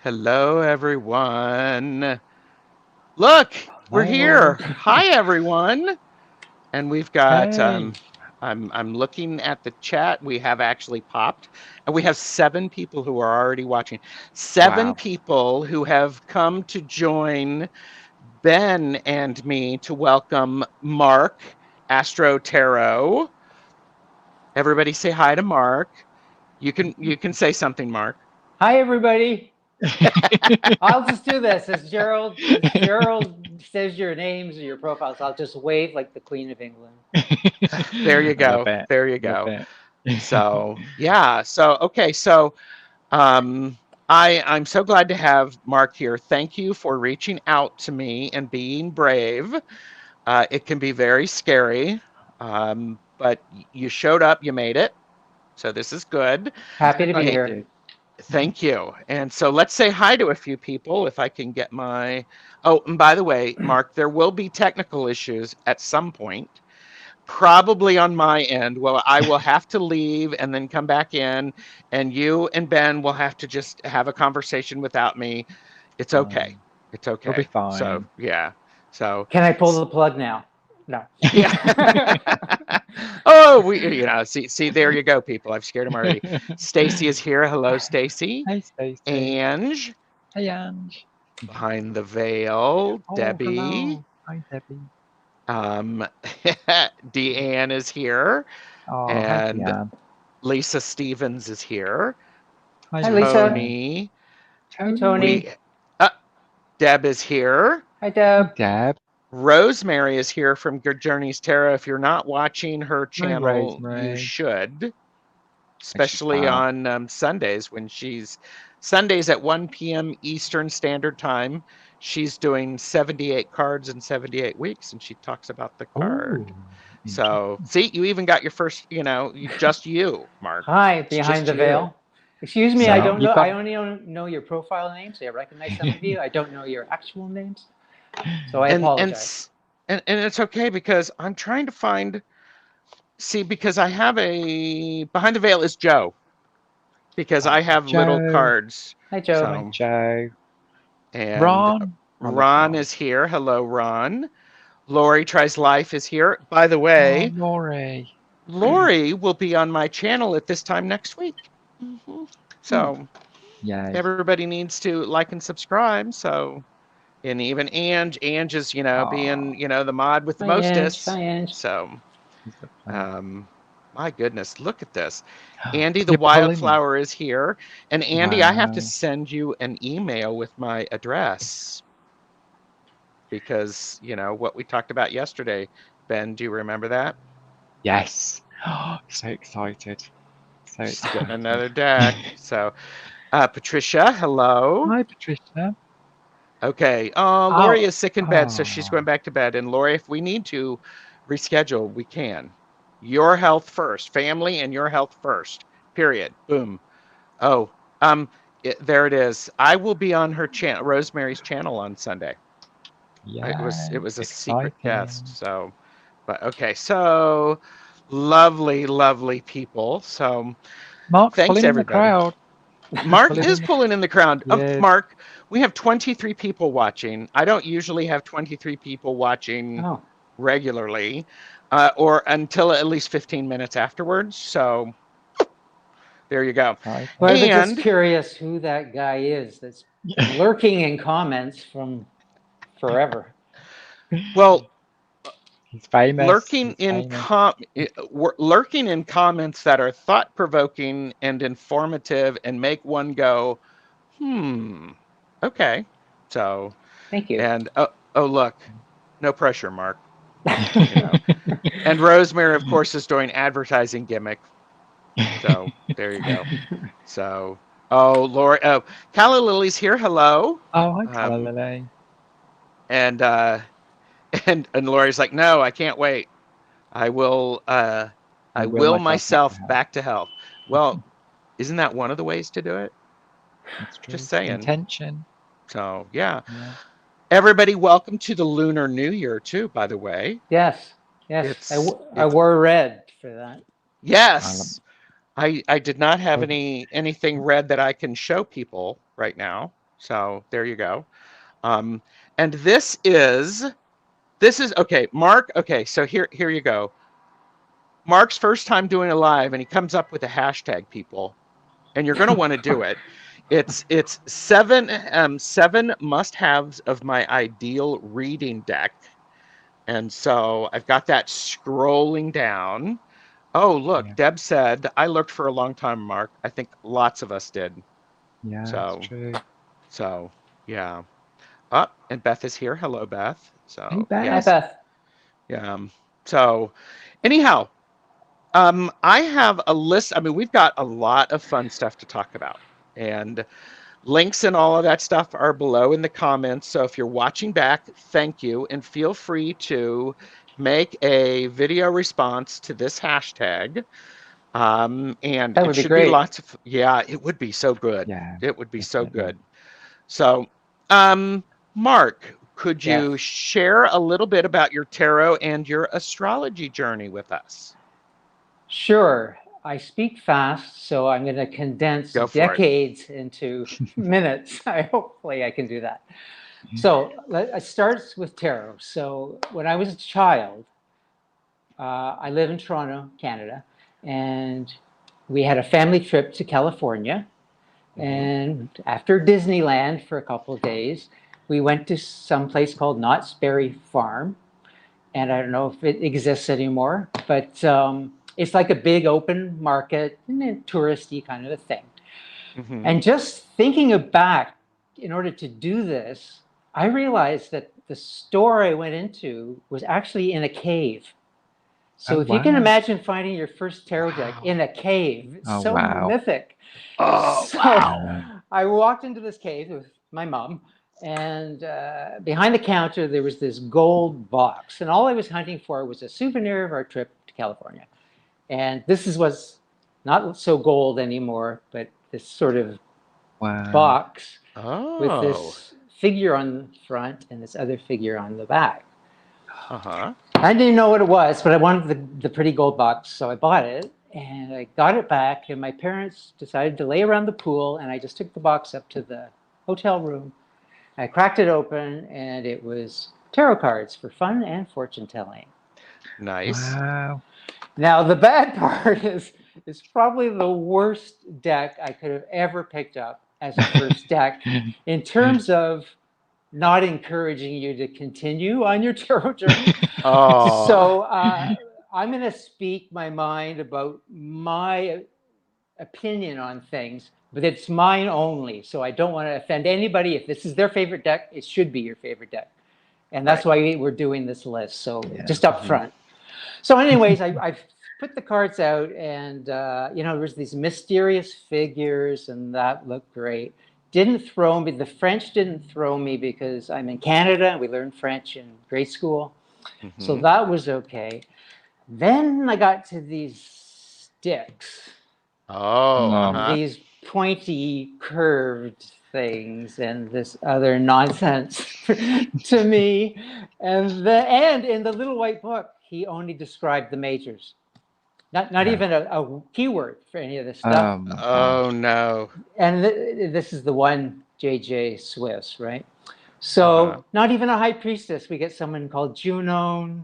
Hello, everyone. Look, we're Hello. here. Hi, everyone. And we've got, Hey. I'm looking at the chat. We have actually popped, and we have 7 people who are already watching. 7 Wow. people who have come to join Ben and me to welcome Mark, astrotarot. Everybody say hi to Mark. You can say something, Mark. Hi, everybody. I'll just do this. As Gerald says your names or your profiles, I'll just wave like the Queen of England. There you Love go. it. There you Love go. it. So yeah. So okay. So I'm so glad to have Mark here. Thank you for reaching out to me and being brave. It can be very scary, but you showed up. You made it. So this is good. Happy to be Oh, you here. did. Thank you. And so let's say hi to a few people if I can get my. Oh, and by the way, Mark, there will be technical issues at some point. Probably on my end. Well, I will have to leave and then come back in, and you and Ben will have to just have a conversation without me. It's okay. It's We'll be okay. So, fine. yeah. So, Can I pull the plug now? No. yeah. Oh, see, there you go, people. I've scared him already. Stacy is here. Hello, Stacy. Hey, Stacey. Ange, Hey, Ange. behind the veil. Oh, Debbie. hello. Hi, Debbie. Deanne is here. Oh, hi, And Deanne. Lisa Stevens is here. Hi, Lisa. Tony. Hi, Tony. Deb is here. Hi, Deb. Deb. Rosemary is here from Good Journeys Tarot. If you're not watching her Hi, channel, you Rosemary. should, especially fab. on Sundays when Sundays at 1 p.m. Eastern Standard Time. She's doing 78 cards in 78 weeks, and she talks about the card. Ooh, So, see, you even got your first, just you, Mark. Hi, It's behind just the you. veil. Excuse me, So I don't know. you've got- I only know your profile names. I recognize some of you. I don't know your actual names, so I apologize. And it's okay because I'm trying to find. See, because I have behind the veil is Joe. Because I have little Joe. cards. Hi, Joe. So, Hi, Joe. and Ron. I love Ron is here. Hello, Ron. Lori Tries Life is here. By the way, Oh, Laurie. Lori will be on my channel at this time next week. So, Yay. everybody needs to like and subscribe. So, and even Ange is, being, the mod with the Hi, Ange. mostest. Hi, Ange. So, He's the plan. my goodness, look at this. Andy the You're pulling. Wildflower is here. And Andy, I have to Wow. send you an email with my address. Because, what we talked about yesterday. Ben, do you remember that? Yes. So excited. So She's excited. getting another deck. So, Patricia, hello. Hi, Patricia. Okay. Lori is sick in bed, so she's going back to bed. And Lori, if we need to reschedule, we can. Your health first. Family and your health first. Period. Boom. Oh, there it is. I will be on her channel, Rosemary's channel on Sunday. Yeah. It was a exciting. secret guest. So, but okay. So, lovely people. So, Mark's thanks pulling everybody. in the crowd. Mark is pulling in the crowd. Yes. Mark, we have 23 people watching. I don't usually have 23 people watching regularly, or until at least 15 minutes afterwards. So there you go. Right. Well, I'm just curious who that guy is that's lurking in comments from forever. Well, he's famous. Lurking in comments that are thought-provoking and informative and make one go, okay. So thank you. And oh look, no pressure, Mark. And Rosemary, of course, is doing advertising gimmick. So there you go. So Lori, Calla Lily's here. Hello. Oh, hi, Calla Lily. And Lori's like, no, I can't wait. I will myself back to health. Well, isn't that one of the ways to do it? That's true. Just saying. Intention. So yeah. Everybody, welcome to the Lunar New Year too, by the way. Yes. I wore red for that. Yes. I did not have anything red that I can show people right now. So there you go. And this is okay, Mark. Okay, so here you go. Mark's first time doing a live, and he comes up with a hashtag, people, and you're going to want to do it. It's seven must-haves of my ideal reading deck, and so I've got that scrolling down. Oh, look, Yeah. Deb said I looked for a long time, Mark. I think lots of us did. Yeah, So, it's true. so yeah. Oh, and Beth is here. Hello, Beth. So Hey, Beth. Hi, yes, Beth. yeah. So anyhow, I have a list. I mean, we've got a lot of fun stuff to talk about, and links and all of that stuff are below in the comments. So if you're watching back, thank you, and feel free to make a video response to this hashtag. And That it would be should be great. lots of, yeah, it would be so good. Yeah, It would be so definitely. good. So, Mark, could you Yes. share a little bit about your tarot and your astrology journey with us? Sure. I speak fast, so I'm going to condense Go for it. decades into minutes. Hopefully I can do that. So it starts with tarot. So when I was a child, I live in Toronto, Canada, and we had a family trip to California. And after Disneyland for a couple of days, we went to some place called Knott's Berry Farm. And I don't know if it exists anymore, but it's like a big open market and a touristy kind of a thing. And just thinking back, in order to do this, I realized that the store I went into was actually in a cave. So Oh, if you can wow. imagine finding your first tarot deck in a cave, it's Oh, so wow. mythic. Oh, So wow. I walked into this cave with my mom, and behind the counter there was this gold box, and all I was hunting for was a souvenir of our trip to California. And this was not so gold anymore, but this sort of Wow. box with Oh. this figure on the front and this other figure on the back. Uh-huh. I didn't know what it was, but I wanted the pretty gold box, so I bought it. And I got it back, and my parents decided to lay around the pool, and I just took the box up to the hotel room. I cracked it open, and it was tarot cards for fun and fortune telling. Nice. Wow. Now, the bad part is it's probably the worst deck I could have ever picked up as a first deck in terms of not encouraging you to continue on your tarot journey. Oh. So I'm going to speak my mind about my opinion on things, but it's mine only. So I don't want to offend anybody. If this is their favorite deck, it should be your favorite deck. And that's why we're doing this list. So just up front. So anyways, I've put the cards out, and there's these mysterious figures, and that looked great. Didn't throw me. The French didn't throw me because I'm in Canada and we learned French in grade school. So that was okay. Then I got to these sticks. Oh, uh-huh. These pointy, curved things and this other nonsense to me. And in the little white book, he only described the majors. Not even a keyword for any of this stuff. Oh, no. And this is the one J.J. Swiss, right? So not even a high priestess. We get someone called Juno.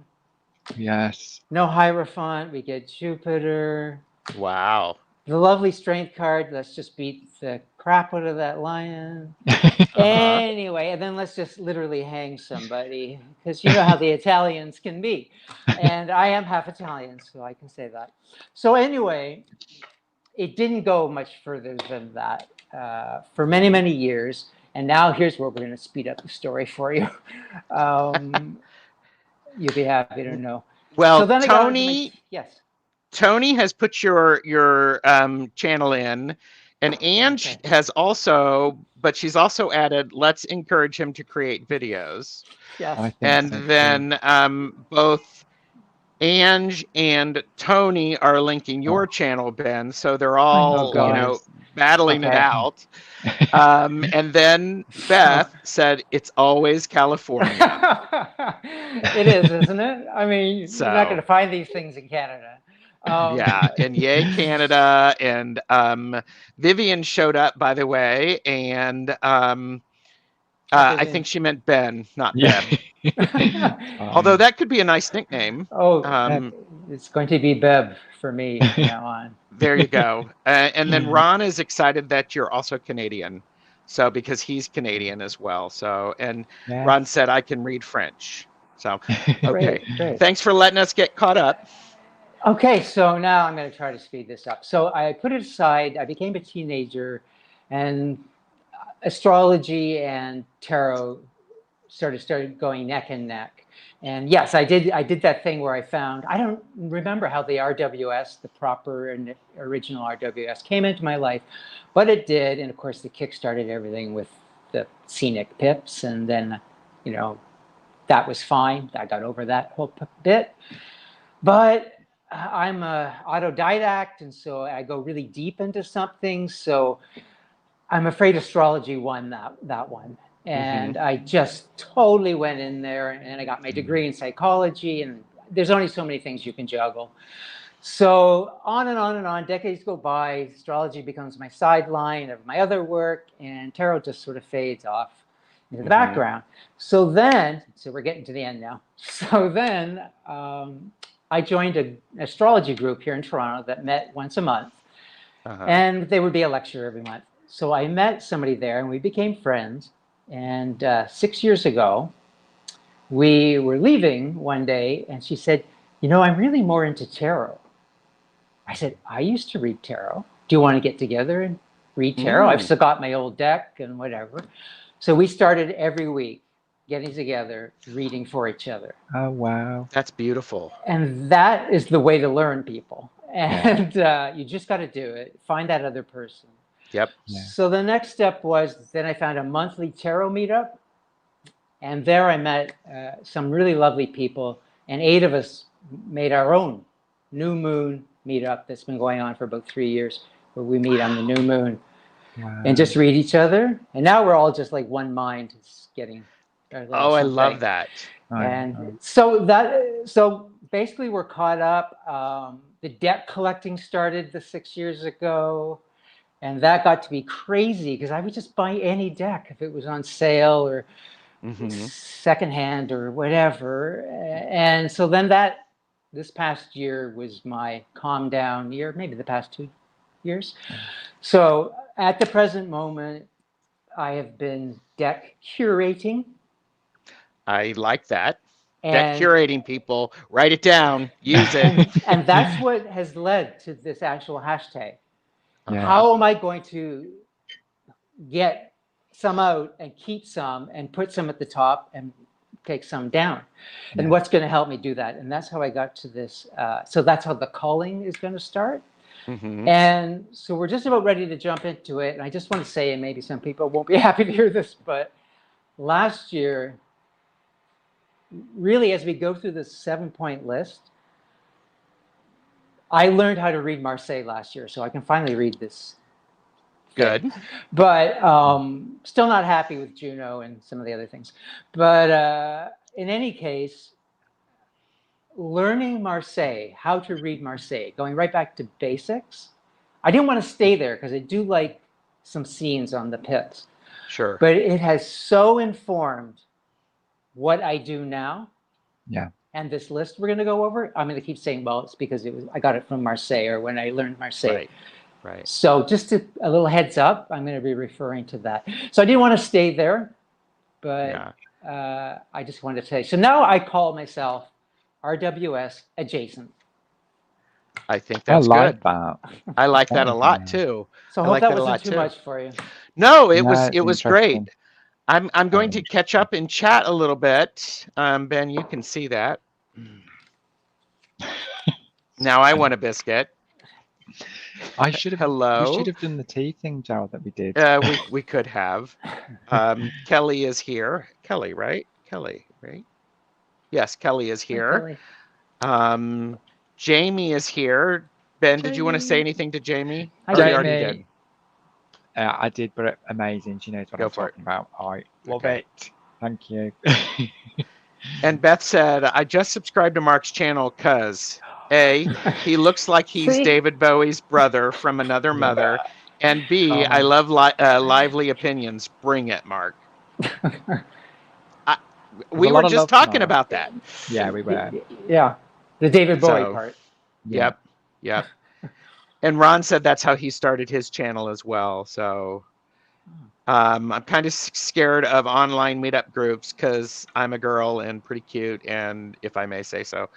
Yes. No Hierophant. We get Jupiter. Wow. The lovely strength card. Let's just beat the crap out of that lion. Anyway, and then let's just literally hang somebody, because you know how the Italians can be. And I am half Italian, so I can say that. So anyway, it didn't go much further than that for many, many years. And now here's where we're going to speed up the story for you. You'll be happy to know. Well, so then Tony, yes. Tony has put your channel in, and Ange has also, but she's also added, let's encourage him to create videos. Yes. And then both Ange and Tony are linking your channel, Ben. So they're all, battling it out. And then Beth said, it's always California. It is, isn't it? I mean, you're not going to find these things in Canada. Yeah, and yay Canada, and Vivian showed up, by the way, and I think she meant Ben, not Yeah. Beb. Although that could be a nice nickname. Oh, it's going to be Beb for me from now on. There you go. And then Ron is excited that you're also Canadian, so because he's Canadian as well. So, and Yeah. Ron said I can read French. So, okay. Great. Thanks for letting us get caught up. Okay, so now I'm going to try to speed this up. So I put it aside. I became a teenager, and astrology and tarot started going neck and neck. And yes, I did that thing where I found, I don't remember how the RWS, the proper and original RWS, came into my life, but it did. And of course, the kick started everything with the Scenic pips, and then, that was fine. I got over that whole bit. But I'm a autodidact, and so I go really deep into something. So I'm afraid astrology won that one. And I just totally went in there, and I got my degree in psychology, and there's only so many things you can juggle. So on and on and on, decades go by, astrology becomes my sideline of my other work, and tarot just sort of fades off into the background. So we're getting to the end now. So then I joined an astrology group here in Toronto that met once a month, and there would be a lecture every month. So I met somebody there, and we became friends. And 6 years ago, we were leaving one day, and she said, I'm really more into tarot. I said, I used to read tarot. Do you want to get together and read tarot? I've still got my old deck and whatever. So we started every week getting together, reading for each other. Oh, wow. That's beautiful. And that is the way to learn, people. And you just got to do it. Find that other person. Yep. Yeah. So the next step was, then I found a monthly tarot meetup. And there I met some really lovely people. And 8 of us made our own new moon meetup that's been going on for about 3 years, where we meet on the new moon and just read each other. And now we're all just like one mind. It's getting I love that. And so basically we're caught up. The deck collecting started 6 years ago, and that got to be crazy because I would just buy any deck if it was on sale or secondhand or whatever. And so then this past year was my calm down year, maybe the past 2 years. So at the present moment, I have been deck curating. I like that. And Deck curating, people. Write it down. Use it. And that's what has led to this actual hashtag. Yeah. How am I going to get some out and keep some and put some at the top and take some down? And what's going to help me do that? And that's how I got to this. So that's how the calling is going to start. And so we're just about ready to jump into it. And I just want to say, and maybe some people won't be happy to hear this, but last year, really, as we go through this 7-point list, I learned how to read Marseille last year, so I can finally read this. Good. But still not happy with Juno and some of the other things. But in any case, learning Marseille, how to read Marseille, going right back to basics. I didn't want to stay there because I do like some scenes on the pips. Sure. But it has so informed what I do now. Yeah. And this list we're going to go over, I'm going to keep saying, well, it's because I got it from Marseille, or when I learned Marseille. Right. So just a little heads up, I'm going to be referring to that. So I didn't want to stay there, but I just wanted to say. So now I call myself RWS adjacent. I think that's like good. that. I like that a lot too. So I hope that wasn't too much for you. No, it was great. interesting. I'm going to catch up in chat a little bit. Ben, you can see that. Now I want a biscuit. I should have. Hello. We should have done the tea thing, Gerald, that we did. We could have. Kelly is here. Kelly, right? Kelly, right? Yes, Kelly is here. Jamie is here. Ben, did you want to say anything to Jamie? Hi, Or you already did? I did, but amazing. She knows what Go I'm for it. talking about. I love Okay. it. Thank you. And Beth said, I just subscribed to Mark's channel because, A, he looks like he's See? David Bowie's brother from another mother. And B, I love lively opinions. Bring it, Mark. We a were lot of just love, talking Mark. about that. Yeah, we were. Yeah, the David Bowie So, part. Yeah. yep. And Ron said that's how he started his channel as well. So I'm kind of scared of online meetup groups because I'm a girl and pretty cute, and if I may say so.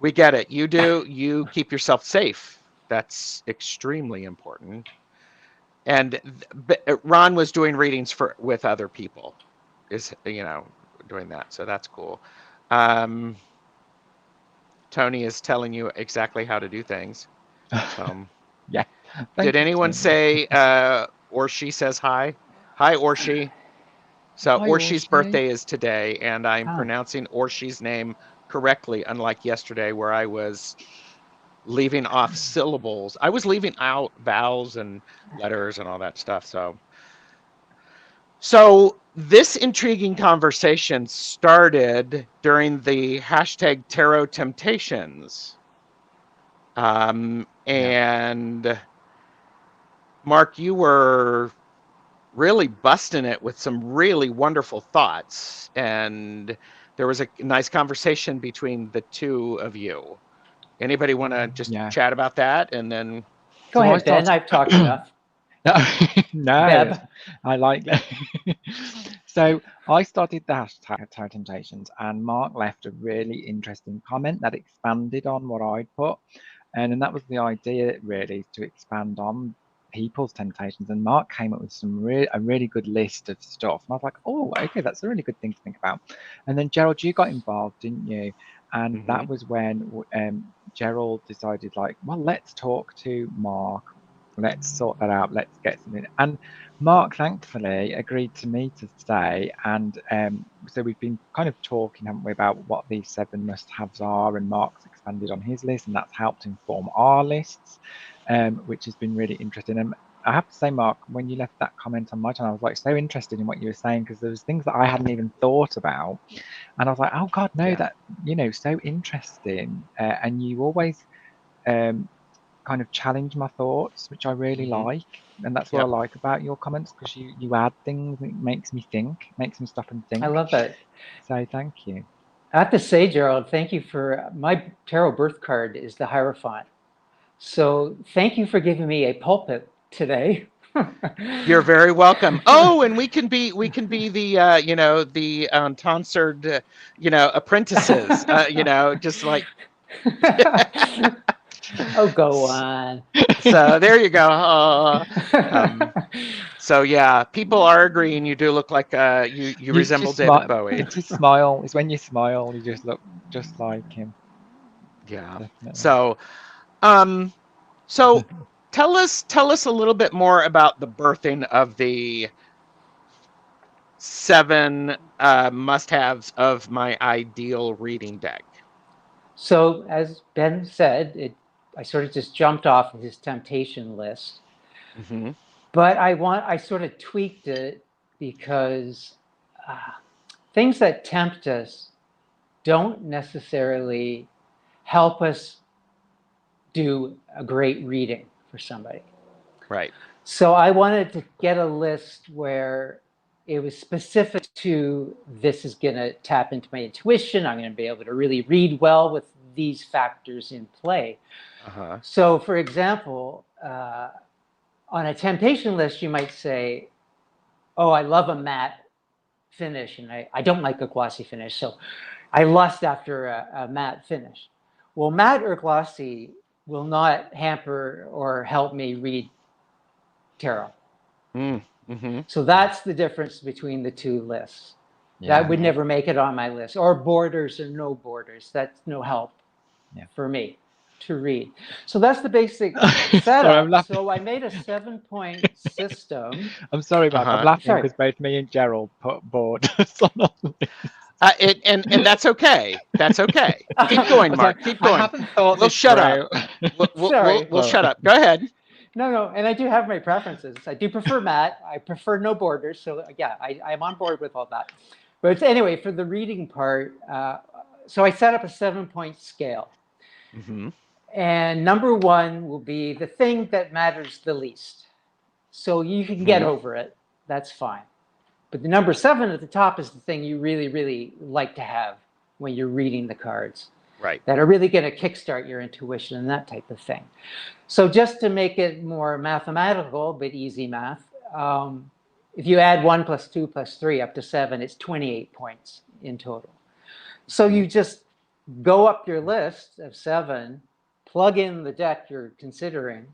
We get it. You do. You keep yourself safe. That's extremely important. And Ron was doing readings with other people, doing that. So that's cool. Tony is telling you exactly how to do things. So, Yeah. did Thank you, anyone Tony. say or she says hi? Hi, Orshi. So Hi, Orshi's Orshi. birthday is today, and I'm Ah. pronouncing Orshi's name correctly, unlike yesterday where I was leaving off syllables. I was leaving out vowels and letters and all that stuff. So this intriguing conversation started during the hashtag Tarot Temptations. And Mark, you were really busting it with some really wonderful thoughts. And there was a nice conversation between the two of you. Anybody want to just chat about that? And then Go ahead, Ben. I've talked enough. No, Beb. I like that. So I started the hashtag Tarot Temptations, and Mark left a really interesting comment that expanded on what I'd put. And that was the idea, really, to expand on people's temptations. And Mark came up with a really good list of stuff. And I was like, oh, okay, that's a really good thing to think about. And then, Gerald, you got involved, didn't you? And that was when Gerald decided, like, well, let's talk to Mark. Let's sort that out. Let's get something. And Mark, thankfully, agreed to meet us today. And so we've been kind of talking, haven't we, about what these 7 must-haves are. And Mark's expanded on his list, and that's helped inform our lists, which has been really interesting. And I have to say, Mark, when you left that comment on my channel, I was like so interested in what you were saying, because there was things that I hadn't even thought about. And I was like, oh, God, no, that, so interesting. And you always kind of challenge my thoughts, which I really like. And that's what I like about your comments, because you add things. It makes me think, makes me stop and think. I love that. So thank you. I have to say, Gerald, thank you for my tarot birth card is the Hierophant. So thank you for giving me a pulpit today. You're very welcome. Oh, and we can be the the tonsured apprentices. Just like oh, go on. So there you go. So yeah, people are agreeing. You do look like you resemble David Bowie. It's his smile. It's when you smile, you just look just like him. Yeah. Definitely. So tell us a little bit more about the birthing of the 7 must-haves of my ideal reading deck. So as Ben said, I sort of just jumped off of his temptation list. But I sort of tweaked it because things that tempt us don't necessarily help us do a great reading for somebody. Right. So I wanted to get a list where it was specific to, this is going to tap into my intuition. I'm going to be able to really read well with these factors in play. So for example, on a temptation list, you might say, oh, I love a matte finish, and I don't like a glossy finish. So I lust after a matte finish. Well, matte or glossy will not hamper or help me read tarot. So that's the difference between the two lists. That would never make it on my list. Or borders or no borders. That's no help for me to read. So that's the basic setup. So I made a 7-point system. I'm sorry, Mark. I'm laughing because both me and Gerald put borders on our list. And that's okay. That's okay. Keep going, Mark. Keep going. I haven't thought we'll shut up. We'll shut up. Go ahead. No. And I do have my preferences. I do prefer matte. I prefer no borders. So yeah, I'm on board with all that. But anyway, for the reading part, so I set up a 7-point scale. And number 1 will be the thing that matters the least. So you can get over it. That's fine. But the number 7 at the top is the thing you really, really like to have when you're reading the cards. Right. That are really going to kickstart your intuition and that type of thing. So just to make it more mathematical, but easy math, if you add 1 plus 2 plus 3 up to 7, it's 28 points in total. So you just go up your list of 7, plug in the deck you're considering,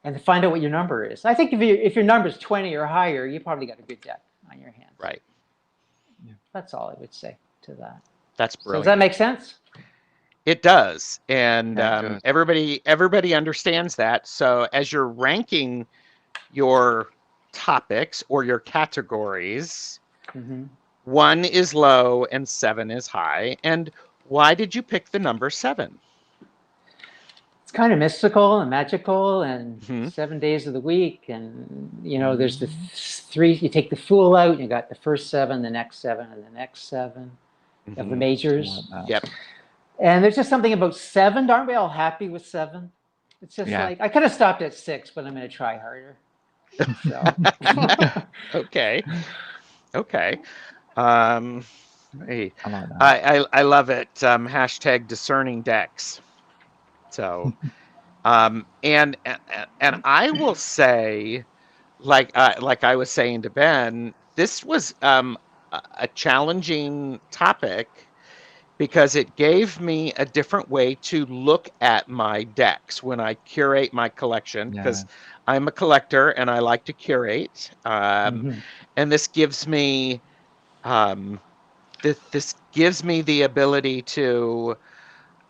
and find out what your number is. I think if your number is 20 or higher, you probably got a good deck on your hands. Right. That's all I would say to that. That's So brilliant. does that make sense? It does, and Yeah, everybody understands that. So as you're ranking your topics or your categories, 1 is low and 7 is high. And why did you pick the number 7? It's kind of mystical and magical, and 7 days of the week, and there's the 3. You take the Fool out, and you got the first 7, the next 7, and the next 7 of the majors. Yep. And there's just something about 7. Aren't we all happy with 7? It's just like, I could have stopped at 6, but I'm going to try harder. So. Okay. Hey, I like that. I love it. Hashtag discerning decks. So, and I will say, like I was saying to Ben, this was a challenging topic because it gave me a different way to look at my decks when I curate my collection, because I'm a collector and I like to curate. And this gives me this gives me the ability to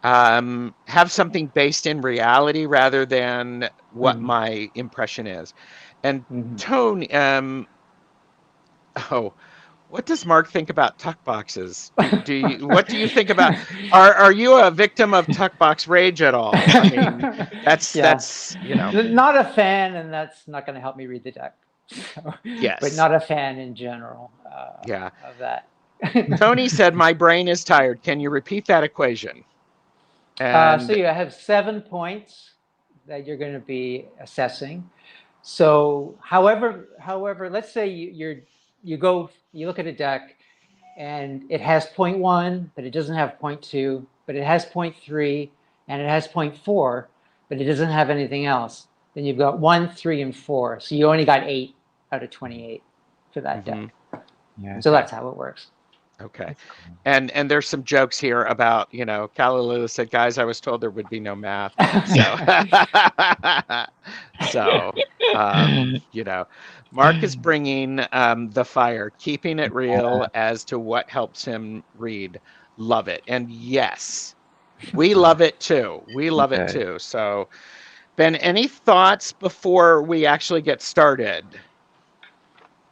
have something based in reality rather than what my impression is. And Tone, what does Mark think about tuck boxes? What do you think about? Are you a victim of tuck box rage at all? I mean, that's not a fan, and that's not going to help me read the deck. So, yes, but not a fan in general. Of that. Tony said, "My brain is tired." Can you repeat that equation? And so you have 7 points that you're going to be assessing. So, however, let's say you look at a deck and it has 0.1, but it doesn't have 0.2, but it has 0.3, and it has 0.4, but it doesn't have anything else. Then you've got 1, 3, and 4. So you only got 8 out of 28 for that deck. Yeah. So that's how it works. Okay. And there's some jokes here about, Kalalula said, guys, I was told there would be no math. So, Mark is bringing the fire, keeping it real as to what helps him read. Love it. And yes, we love it too. It too. So, Ben, any thoughts before we actually get started?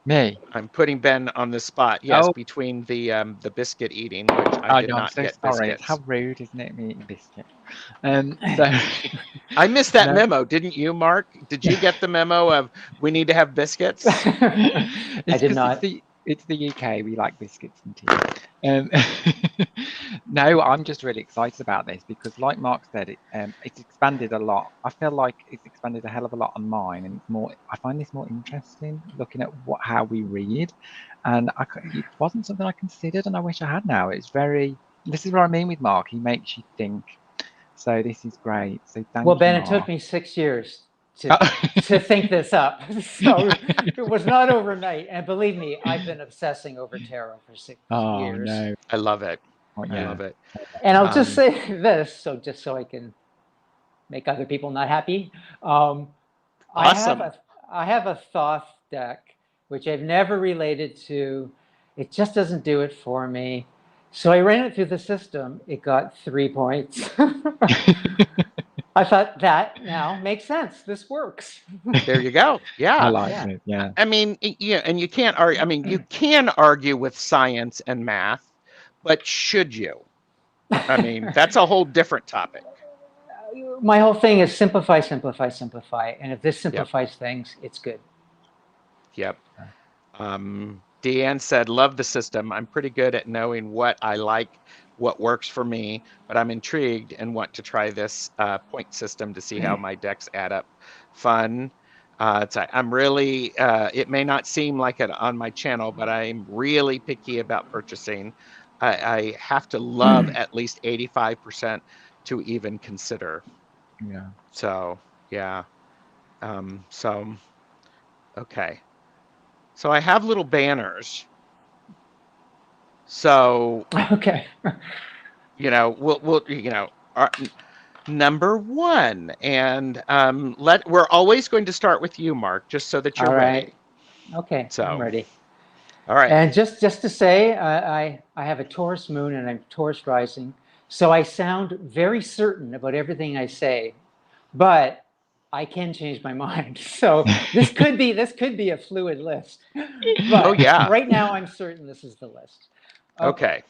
Me? I'm putting Ben on the spot. Yes, between the biscuit eating, which I did not get sorry. biscuits. How rude, isn't it, me eating biscuit? So I missed that memo, didn't you, Mark? Did you get the memo of we need to have biscuits? I did not. It's the UK. We like biscuits and tea. No, I'm just really excited about this because, like Mark said, it's expanded a lot. I feel like it's expanded a hell of a lot on mine, and it's more. I find this more interesting, looking at how we read, and it wasn't something I considered, and I wish I had now. It's very. This is what I mean with Mark. He makes you think. So this is great. So thank you. Well, Ben, Mark. it took me 6 years to think this up. So it was not overnight. And believe me, I've been obsessing over tarot for 6 years. Oh no, I love it. I love it. And I'll just say this, so I can make other people not happy. Awesome. I have a Thoth deck, which I've never related to. It just doesn't do it for me. So I ran it through the system. It got 3 points. I thought that now makes sense. This works. There you go. Yeah. I like it. Yeah. I mean, and you can't argue. I mean, you can argue with science and math, but should you? I mean, that's a whole different topic. My whole thing is simplify, simplify, simplify. And if this simplifies things, it's good. Yep. Deanne said, love the system. I'm pretty good at knowing what I like what works for me, but I'm intrigued and want to try this point system to see how my decks add up. Fun. I'm really, it may not seem like it on my channel, but I'm really picky about purchasing. I have to love at least 85% to even consider. Yeah. So, yeah. So, okay. So I have little banners. So, Okay. we'll number one, and we're always going to start with you, Mark, just so that you're All ready. right. Okay, I'm So, ready. all right. And just to say, I have a Taurus moon and I'm Taurus rising, so I sound very certain about everything I say, but I can change my mind. So this could be a fluid list. But Oh, yeah. right now I'm certain this is the list. Okay.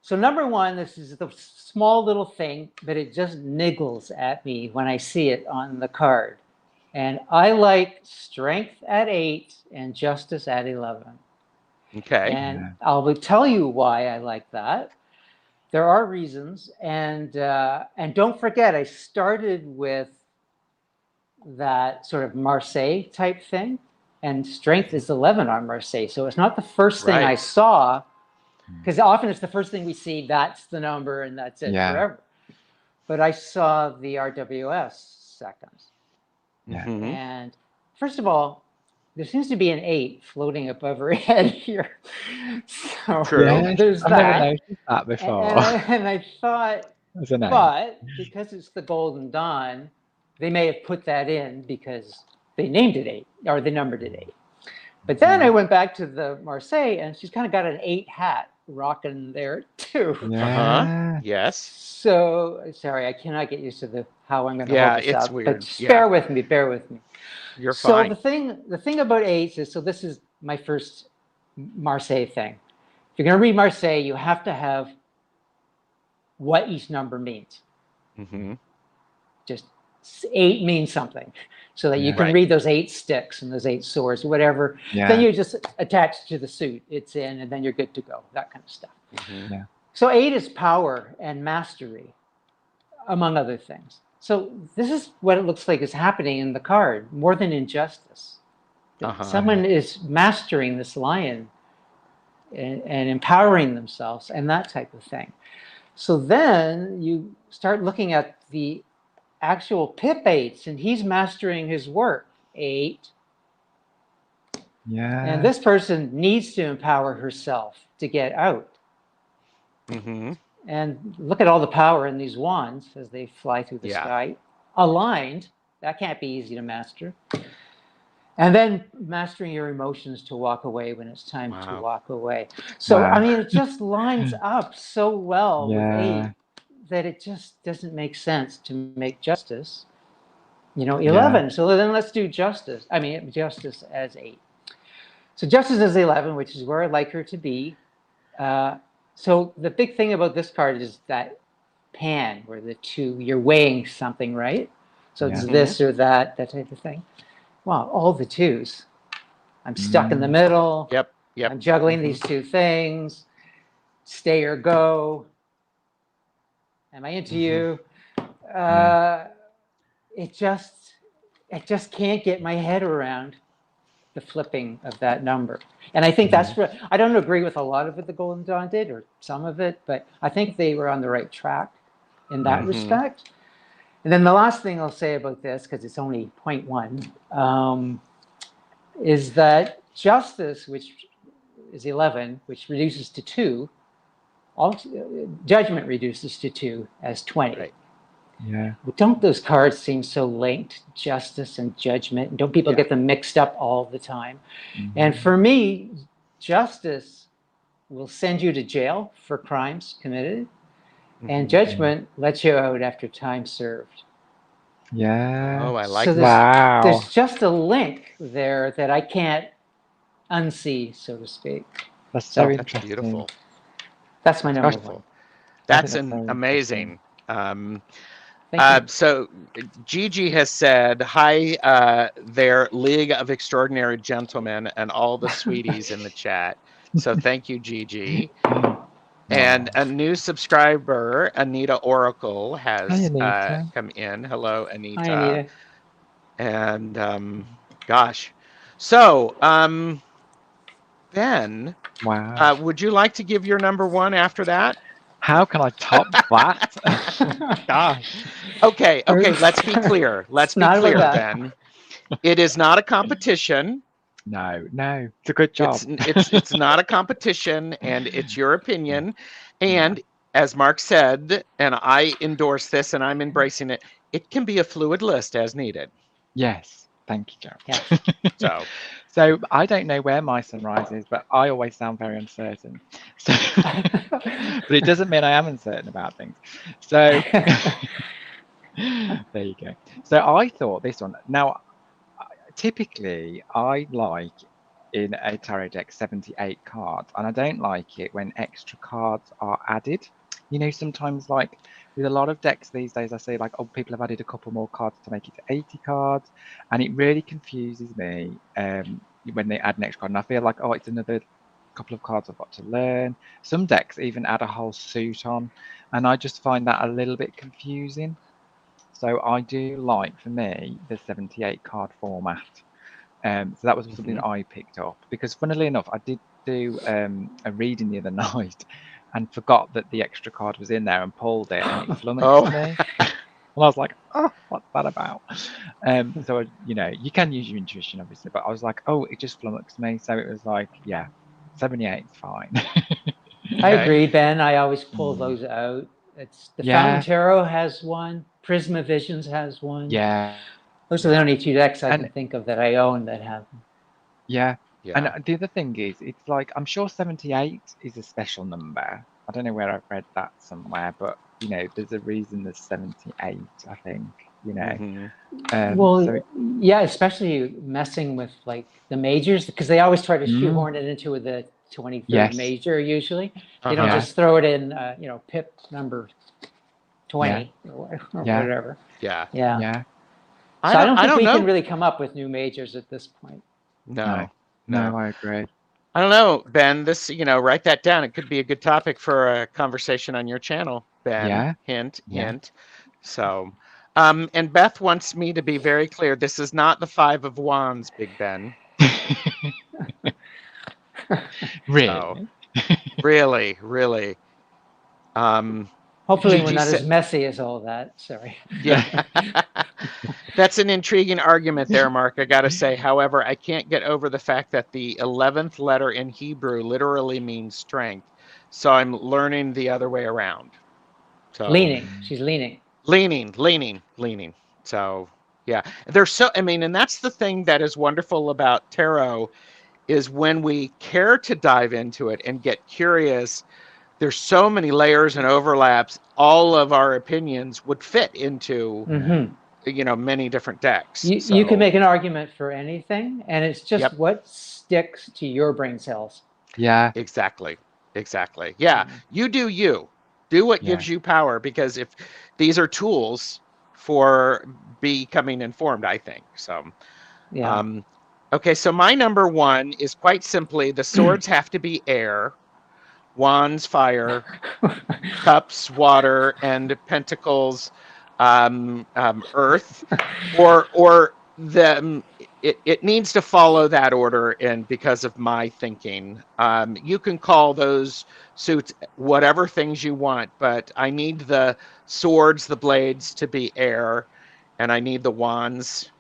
So number one, this is the small little thing, but it just niggles at me when I see it on the card. And I like strength at 8 and justice at 11. Okay. And I will tell you why I like that. There are reasons, and don't forget, I started with that sort of Marseille type thing, and strength is 11 on Marseille, so it's not the first thing I Right. saw, because often it's the first thing we see. That's the number, and that's it Yeah. forever. But I saw the RWS second, Yeah. Mhm. and first of all, there seems to be an 8 floating above her head here. So True. Yeah, there's I've never that. noticed that before. And I thought, As an 8. but because it's the Golden Dawn, they may have put that in because they named it 8, or they numbered it 8. But then I went back to the Marseille, and she's kind of got an 8 hat rocking there too. Yeah. Yes. So sorry, I cannot get used to how I'm going to Yeah, hold this it's up. weird. But just Yeah. bear with me. Bear with me. You're So fine. the thing about 8s is, so this is my first Marseille thing. If you're going to read Marseille, you have to have what each number means. Mhm. Just 8 means something, so that you Yeah. can Right. read those 8 sticks and those 8 swords, whatever. Yeah. Then you just attach it to the suit. It's in, and then you're good to go. That kind of stuff. Mhm. Yeah. So 8 is power and mastery, among other things. So this is what it looks like is happening in the card, more than injustice. Someone is mastering this lion and empowering themselves and that type of thing. So then you start looking at the actual pip 8s, and he's mastering his work. 8. Yeah. And this person needs to empower herself to get out. Mhm. And look at all the power in these wands as they fly through the Yeah. sky. Aligned, that can't be easy to master. And then mastering your emotions to walk away when it's time to Wow. walk away. So, Wow. I mean, it just lines up so well with Yeah. 8 that it just doesn't make sense to make justice, 11. Yeah. So then let's do justice. I mean, justice as 8. So justice is 11, which is where I'd like her to be. So the big thing about this card is that pan, where the two, you're weighing something, right? So it's Yeah. this or that type of thing. Wow, all the 2s. I'm stuck in the middle. Yep. Yep. I'm juggling Mhm. these 2 things. Stay or go. Am I into you? It just can't get my head around the flipping of that number. And I think that's what, I don't agree with a lot of what the Golden Dawn did, or some of it, but I think they were on the right track in that Mhm. respect. And then the last thing I'll say about this, because it's only 0.1, is that justice, which is 11, which reduces to 2, judgment reduces to 2 as 20. Right. Yeah. But don't those cards seem so linked, justice and judgment? And don't people Yeah. get them mixed up all the time? Mhm. And for me, justice will send you to jail for crimes committed, and Mhm. judgment lets you out after time served. Yeah. Oh, I like So that. there's just a link there that I can't unsee, so to speak. That's So so That's interesting. beautiful. that's my number Beautiful. one. That's that's very amazing. Thank you. So Gigi has said, hi there, League of Extraordinary Gentlemen and all the sweeties in the chat. So thank you, Gigi. And Oh. a new subscriber, Anita Oracle, Hi, has Anita. come in. Hello, Hi, Anita. Anita. And gosh, so Ben, Wow. would you like to give your number one after that? How can I top that? Gosh. Okay, We're- let's be clear. Let's It's be not about clear, that. Ben. It is not a competition. No, it's a good job. It's not a competition, and it's your opinion. And as Mark said, and I endorse this, and I'm embracing it, it can be a fluid list as needed. Yes, thank you, Joe. Yes. So I don't know where my sunrise is, but I always sound very uncertain. So, but it doesn't mean I am uncertain about things. So there you go. So I thought this one. Now, typically, I like in a tarot deck 78 cards, and I don't like it when extra cards are added. You know, sometimes like with a lot of decks these days, I say like, oh, people have added a couple more cards to make it to 80 cards, and it really confuses me when they add an extra card. And I feel like, oh, it's another couple of cards I've got to learn. Some decks even add a whole suit on, and I just find that a little bit confusing. So I do like, for me, the 78 card format. So that was something I picked up because, funnily enough, I did do a reading the other night and forgot that the extra card was in there and pulled it, and it flummoxed me. And I was like, oh, what's that about? So, you know, you can use your intuition, obviously, but I was like, oh, it just flummoxed me. So it was like, yeah, 78 is fine. I agree, Ben. I always pull those out. It's the Fountain Yeah, Tarot has one. Prisma Visions has one. yeah. Those are the only 2 decks I And can think of that I own that have them. yeah. And Yeah. the other thing is, it's like, I'm sure 78 is a special number. I don't know where I've read that somewhere, but you know, there's a reason there's 78, I think, you know. Well, So yeah, especially messing with like the majors, because they always try to Mm, shoehorn it into the 23rd yes, major usually. They don't Uh-huh. yeah, just throw it in, you know, pip number yeah, 20 or yeah, whatever. Yeah. Yeah. yeah. So I don't think don't we can know. really come up with new majors at this point. No, No. I agree. I don't know, Ben. This, write that down. It could be a good topic for a conversation on your channel, Ben. Yeah, Hint, yeah. hint. So, and Beth wants me to be very clear. This is not the Five of Wands, Big Ben. So, Really? really. Hopefully we're Gigi not as said, messy as all that. Sorry. yeah. That's an intriguing argument there, Mark. I got to say, however, I can't get over the fact that the 11th letter in Hebrew literally means strength. So I'm learning the other way around. So Leaning. She's leaning. leaning. So yeah, and that's the thing that is wonderful about tarot is when we care to dive into it and get curious, there's so many layers and overlaps. All of our opinions would fit into, many different decks. You can make an argument for anything, and it's just what sticks to your brain cells. Yeah, Exactly. Yeah, you do you. Do what gives you power, because if these are tools for becoming informed, I think. So, Yeah. Okay, so my number one is quite simply the swords have to be air, wands fire, cups water, and pentacles earth, or it needs to follow that order, and because of my thinking, you can call those suits whatever things you want, but I need the swords, the blades to be air, and I need the wands,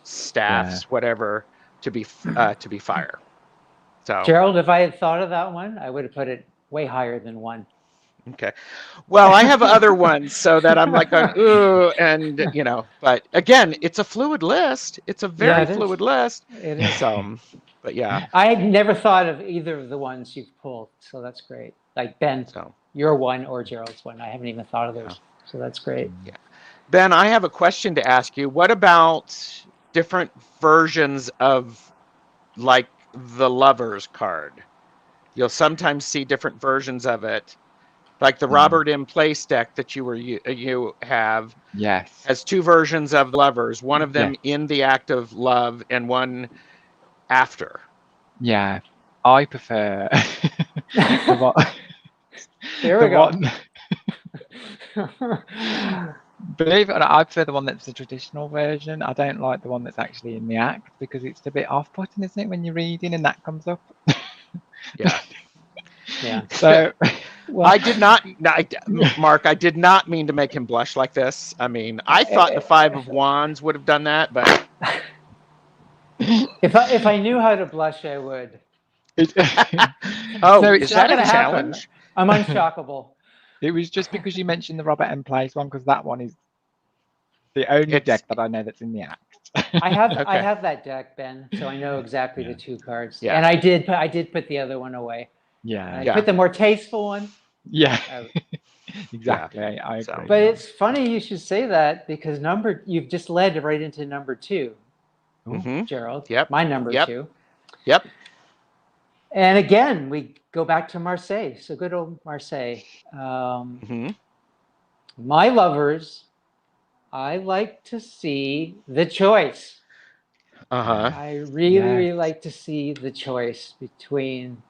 staffs, whatever, to be fire. So Gerald, if I had thought of that one, I would have put it way higher than 1. okay. Well, I have other ones, so that I'm like, ooh, and but again, it's a fluid list. It's a very fluid list. It is. So, but yeah. I had never thought of either of the ones you've pulled, so that's great. Like Ben, your one or Gerald's one. I haven't even thought of those, so that's great. Yeah. Ben, I have a question to ask you. What about different versions of, like, the Lovers card? You'll sometimes see different versions of it. Like the Robert M. Place deck that you have, has 2 versions of the Lovers. One of them in the act of love, and one after. Yeah, I prefer. There The we go. Believe it or not, I prefer the one that's the traditional version. I don't like the one that's actually in the act because it's a bit off-putting, isn't it, when you're reading and that comes up? Yeah. Yeah. So, Well, I did not, Mark, I did not mean to make him blush like this. I mean, I thought the Five of Wands would have done that, but if I knew how to blush, I would. oh, No, is It's not that a going to happen. challenge? I'm unshockable. it was just because you mentioned the Robert M. Place one, because that one is the only It's deck that I know that's in the act. I have Okay. that deck, Ben, so I know exactly the two cards. Yeah. And I did put the other one away. Yeah. I Yeah. put the more tasteful one Yeah. out. Exactly. I So- agree. But it's funny you should say that because you've just led right into number 2, Mhm. Gerald. Yep. My number Yep. 2. Yep. And again, we go back to Marseille. So good old Marseille. Mhm. My lovers, I like to see the choice. Uh-huh. I really, Yes. really like to see the choice between,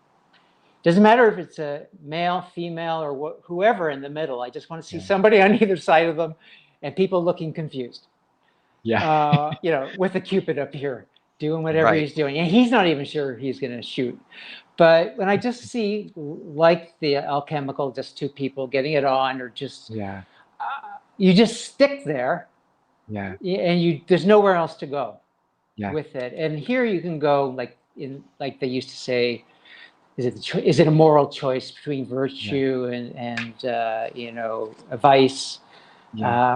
doesn't matter if it's a male, female, or whoever in the middle. I just want to see Yeah. somebody on either side of them and people looking confused. Yeah. With the Cupid up here doing whatever Right. he's doing. And he's not even sure he's going to shoot. But when I just see, like the alchemical, just two people getting it on, or just, Yeah. you just stick there. Yeah. And there's nowhere else to go Yeah. with it. And here you can go like they used to say, is it a moral choice between virtue and a vice,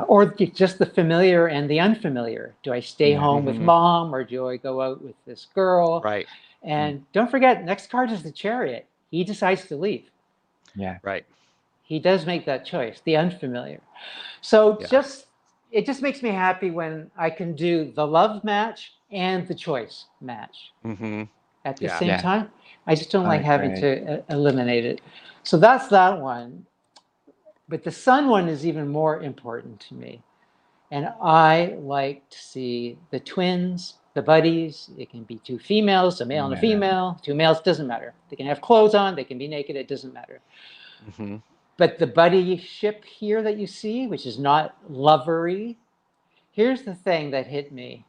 or just the familiar and the unfamiliar? Do I stay Yeah. home with Mhm. mom, or do I go out with this girl? Right. And don't forget, next card is the Chariot. He decides to leave. Yeah. Right. He does make that choice, the unfamiliar. So Yeah. it just makes me happy when I can do the love match and the choice match Mhm. at the Yeah. same Yeah. time. I just don't I like having agree. to eliminate it. So that's that one. But the sun one is even more important to me. And I like to see the twins, the buddies. It can be two females, a male and a Yeah. female. Two males, doesn't matter. They can have clothes on, they can be naked, it doesn't matter. Mhm. But the buddy ship here that you see, which is not lovery, here's the thing that hit me.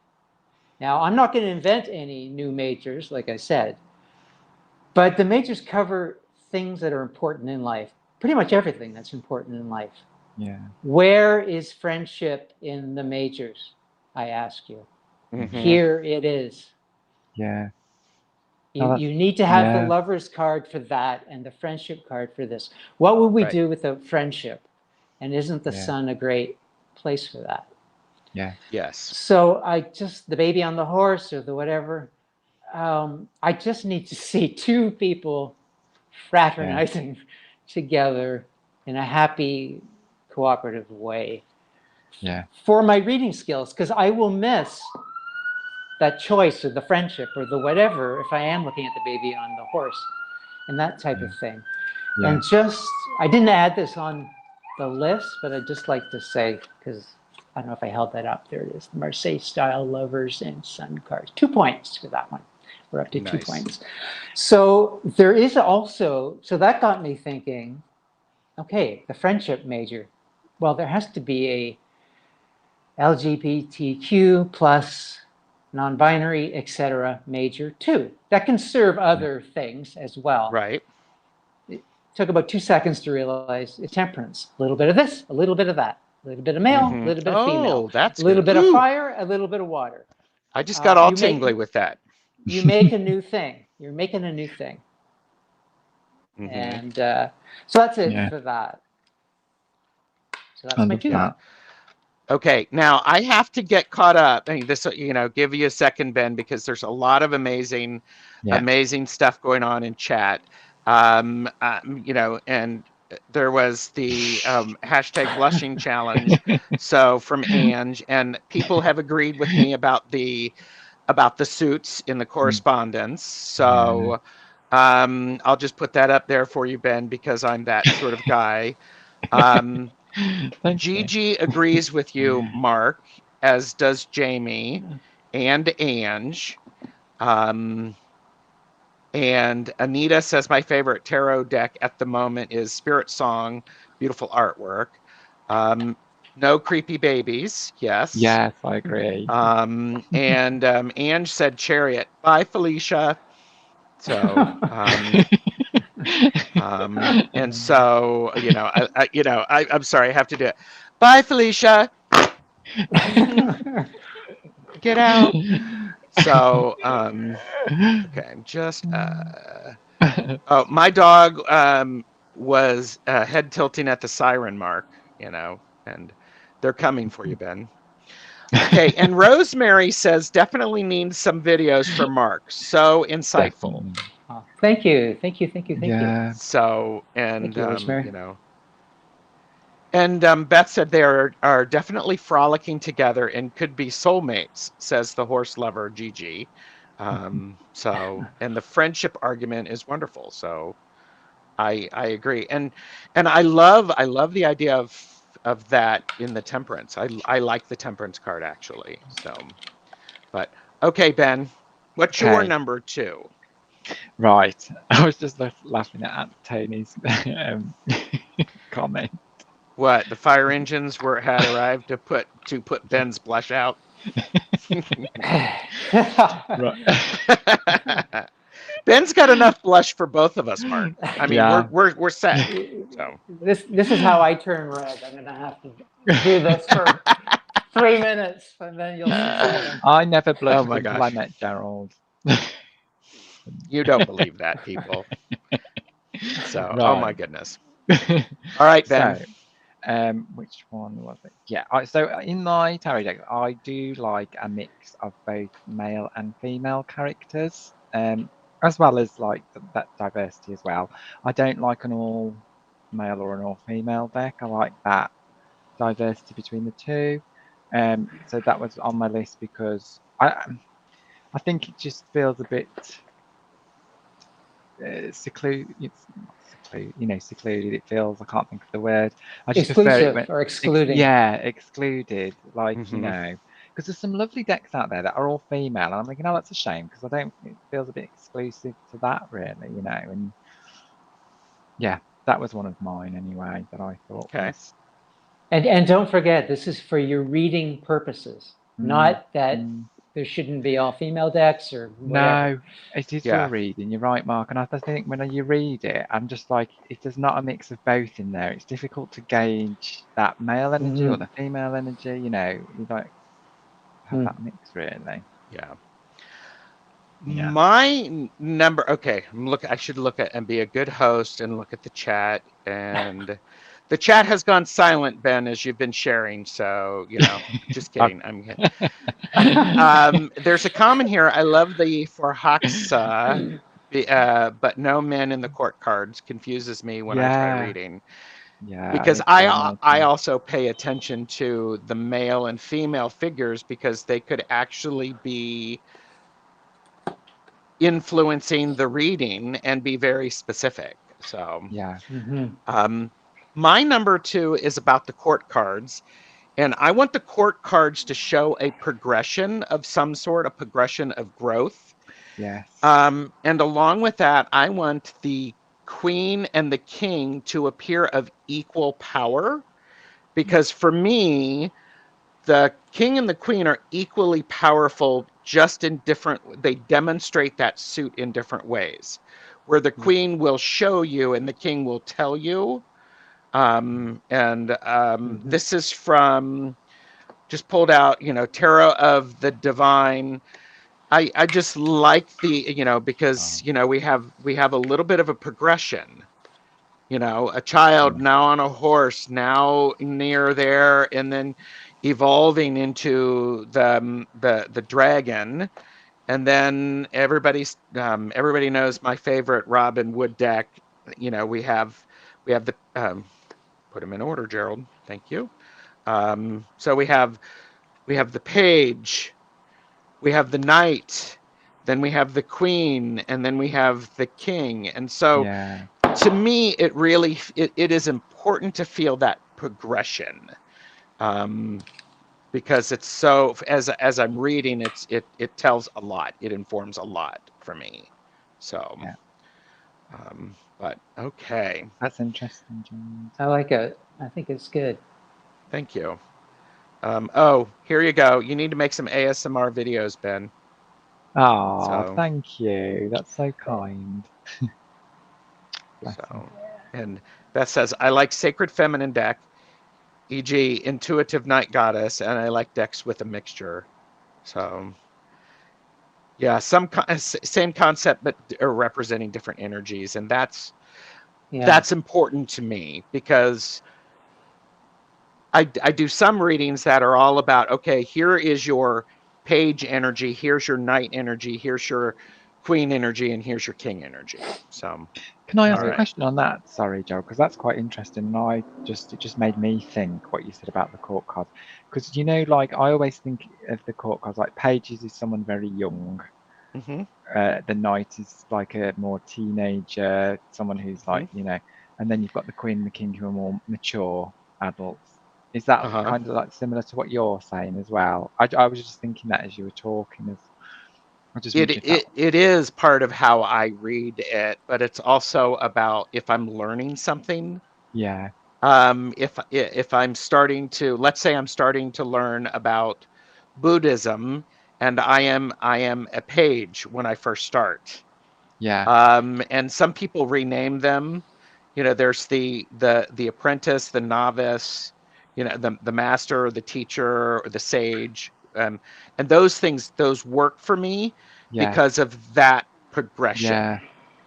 Now, I'm not going to invent any new majors, like I said, but the majors cover things that are important in life, pretty much everything that's important in life. Yeah. Where is friendship in the majors? I ask you. Mhm. Here it is. Yeah. You need to have the lover's card for that and the friendship card for this. What would we Right. do with a friendship? And isn't the sun a great place for that? Yeah. Yes. So the baby on the horse or the whatever, I just need to see two people fraternizing together in a happy, cooperative way. Yeah. For my reading skills, because I will miss that choice or the friendship or the whatever if I am looking at the baby on the horse and that type of thing. Yeah. And I didn't add this on the list, but I'd just like to say, because I don't know if I held that up. There it is, the Marseille style lovers and sun cards. 2 points for that one. We're up to 2 Nice. points. So there is also, so that got me thinking, okay, the friendship major. Well, there has to be a LGBTQ plus non-binary, etc. major too. That can serve other things as well. Right. It took about 2 seconds to realize it's temperance. A little bit of this, a little bit of that, a little bit of male, Mhm. a little bit of female, Oh, that's a little good. bit of Ooh, fire, a little bit of water. I just got all you make- tingly with that. You make a new thing. You're making a new thing. Mhm. And so that's it Yeah. for that. So that's I my love 2. that. Okay, now I have to get caught up. I mean, this, give you a second, Ben, because there's a lot of amazing stuff going on in chat. And there was the hashtag blushing challenge. So from Ange, and people have agreed with me about the suits in the correspondence. So I'll just put that up there for you, Ben, because I'm that sort of guy. Thank you. Gigi agrees with you, Mark, as does Jamie and Ange. And And Anita says my favorite tarot deck at the moment is Spirit Song, beautiful artwork. No creepy babies, yes. Yes, I agree. And Ange said Chariot. Bye, Felicia. So, and so, I'm sorry, I have to do it. Bye, Felicia. Get out. So, okay, just, oh, my dog was head tilting at the siren mark, and they're coming for you, Ben. Okay, and Rosemary says definitely needs some videos for Mark. So insightful. Definitely. Oh, thank you. Yeah. So, and Thank you, Rosemary. And Beth said they are definitely frolicking together and could be soulmates, says the horse lover Gigi. So, and the friendship argument is wonderful. So, I agree, and I love the idea of that in the temperance. I like the temperance card actually. So, but okay, Ben, what's your Okay. number 2? Right. I was just laughing at Tony's comment. What, the fire engines had arrived to put Ben's blush out? Right. Ben's got enough blush for both of us, Mark. I mean, Yeah. we're set. So This is how I turn red. I'm gonna have to do this for 3 minutes, and then you'll see something. I never blushed my until gosh. I met Gerald. You don't believe that, people. So, Right. oh my goodness. All right, Ben. So, which one was it? Yeah. So in my tarot deck, I do like a mix of both male and female characters, as well as like that diversity as well. I don't like an all male or an all female deck. I like that diversity between the two. So that was on my list because I think it just feels a bit secluded. Secluded. It feels. I can't think of the word. I just prefer it Exclusive when or excluding. excluded. Like because there's some lovely decks out there that are all female, and I'm thinking, oh, that's a shame because I don't. It feels a bit exclusive to that, really. And yeah, that was one of mine anyway that I thought was. And don't forget, this is for your reading purposes, not that there shouldn't be all female decks or whatever. No, it is for reading. You're right, Mark. And I think when you read it, I'm just like, if there's not a mix of both in there, it's difficult to gauge that male energy or the female energy. You like have that mix, really. Yeah. My number. Okay, I should look at and be a good host and look at the chat. And the chat has gone silent, Ben, as you've been sharing. So just kidding. I'm kidding. There's a comment here. I love the for Haxa, but no men in the court cards confuses me when I try reading. Yeah. Because I also pay attention to the male and female figures because they could actually be influencing the reading and be very specific. So yeah. My number 2 is about the court cards, and I want the court cards to show a progression of some sort, a progression of growth. Yes. And along with that, I want the queen and the king to appear of equal power, because for me, the king and the queen are equally powerful, just in different, they demonstrate that suit in different ways, where the queen will show you and the king will tell you. This is from, just pulled out, Tarot of the Divine. I just like the, because, we have a little bit of a progression. A child now on a horse, now near there, and then evolving into the dragon. And then everybody knows my favorite Robin Wood deck. We have the put them in order, Gerald. Thank you. So we have the page, we have the knight, then we have the queen, and then we have the king. And so to me, it really it is important to feel that progression, because it's so, as I'm reading, it tells a lot, it informs a lot for me. So, Yeah. but okay. That's interesting, James. I like it. I think it's good. Thank you. Oh, here you go. You need to make some ASMR videos, Ben. Oh, So, thank you. That's so kind. Bless you. so, and Beth says, I like Sacred Feminine deck, e.g., Intuitive Night Goddess, and I like decks with a mixture. So, yeah, same concept, but are representing different energies, and that's important to me because I do some readings that are all about, okay, here is your page energy, here's your knight energy, here's your queen energy, and here's your king energy. So, Can I all ask a right. question on that? Sorry, Joe, because that's quite interesting, and it just made me think what you said about the court cards. Because like I always think of the court cards like pages is someone very young. Mm-hmm. The knight is like a more teenager, someone who's like and then you've got the queen and the king who are more mature adults. Is that Uh-huh. kind of like similar to what you're saying as well? I was just thinking that as you were talking, I just wondered if that. It is part of how I read it, but it's also about if I'm learning something. Yeah. If I'm starting to, let's say I'm starting to learn about Buddhism, and I am a page when I first start. Yeah. And some people rename them. There's the apprentice, the novice, the master, the teacher, or the sage, and those things, those work for me Yeah. because of that progression. Yeah.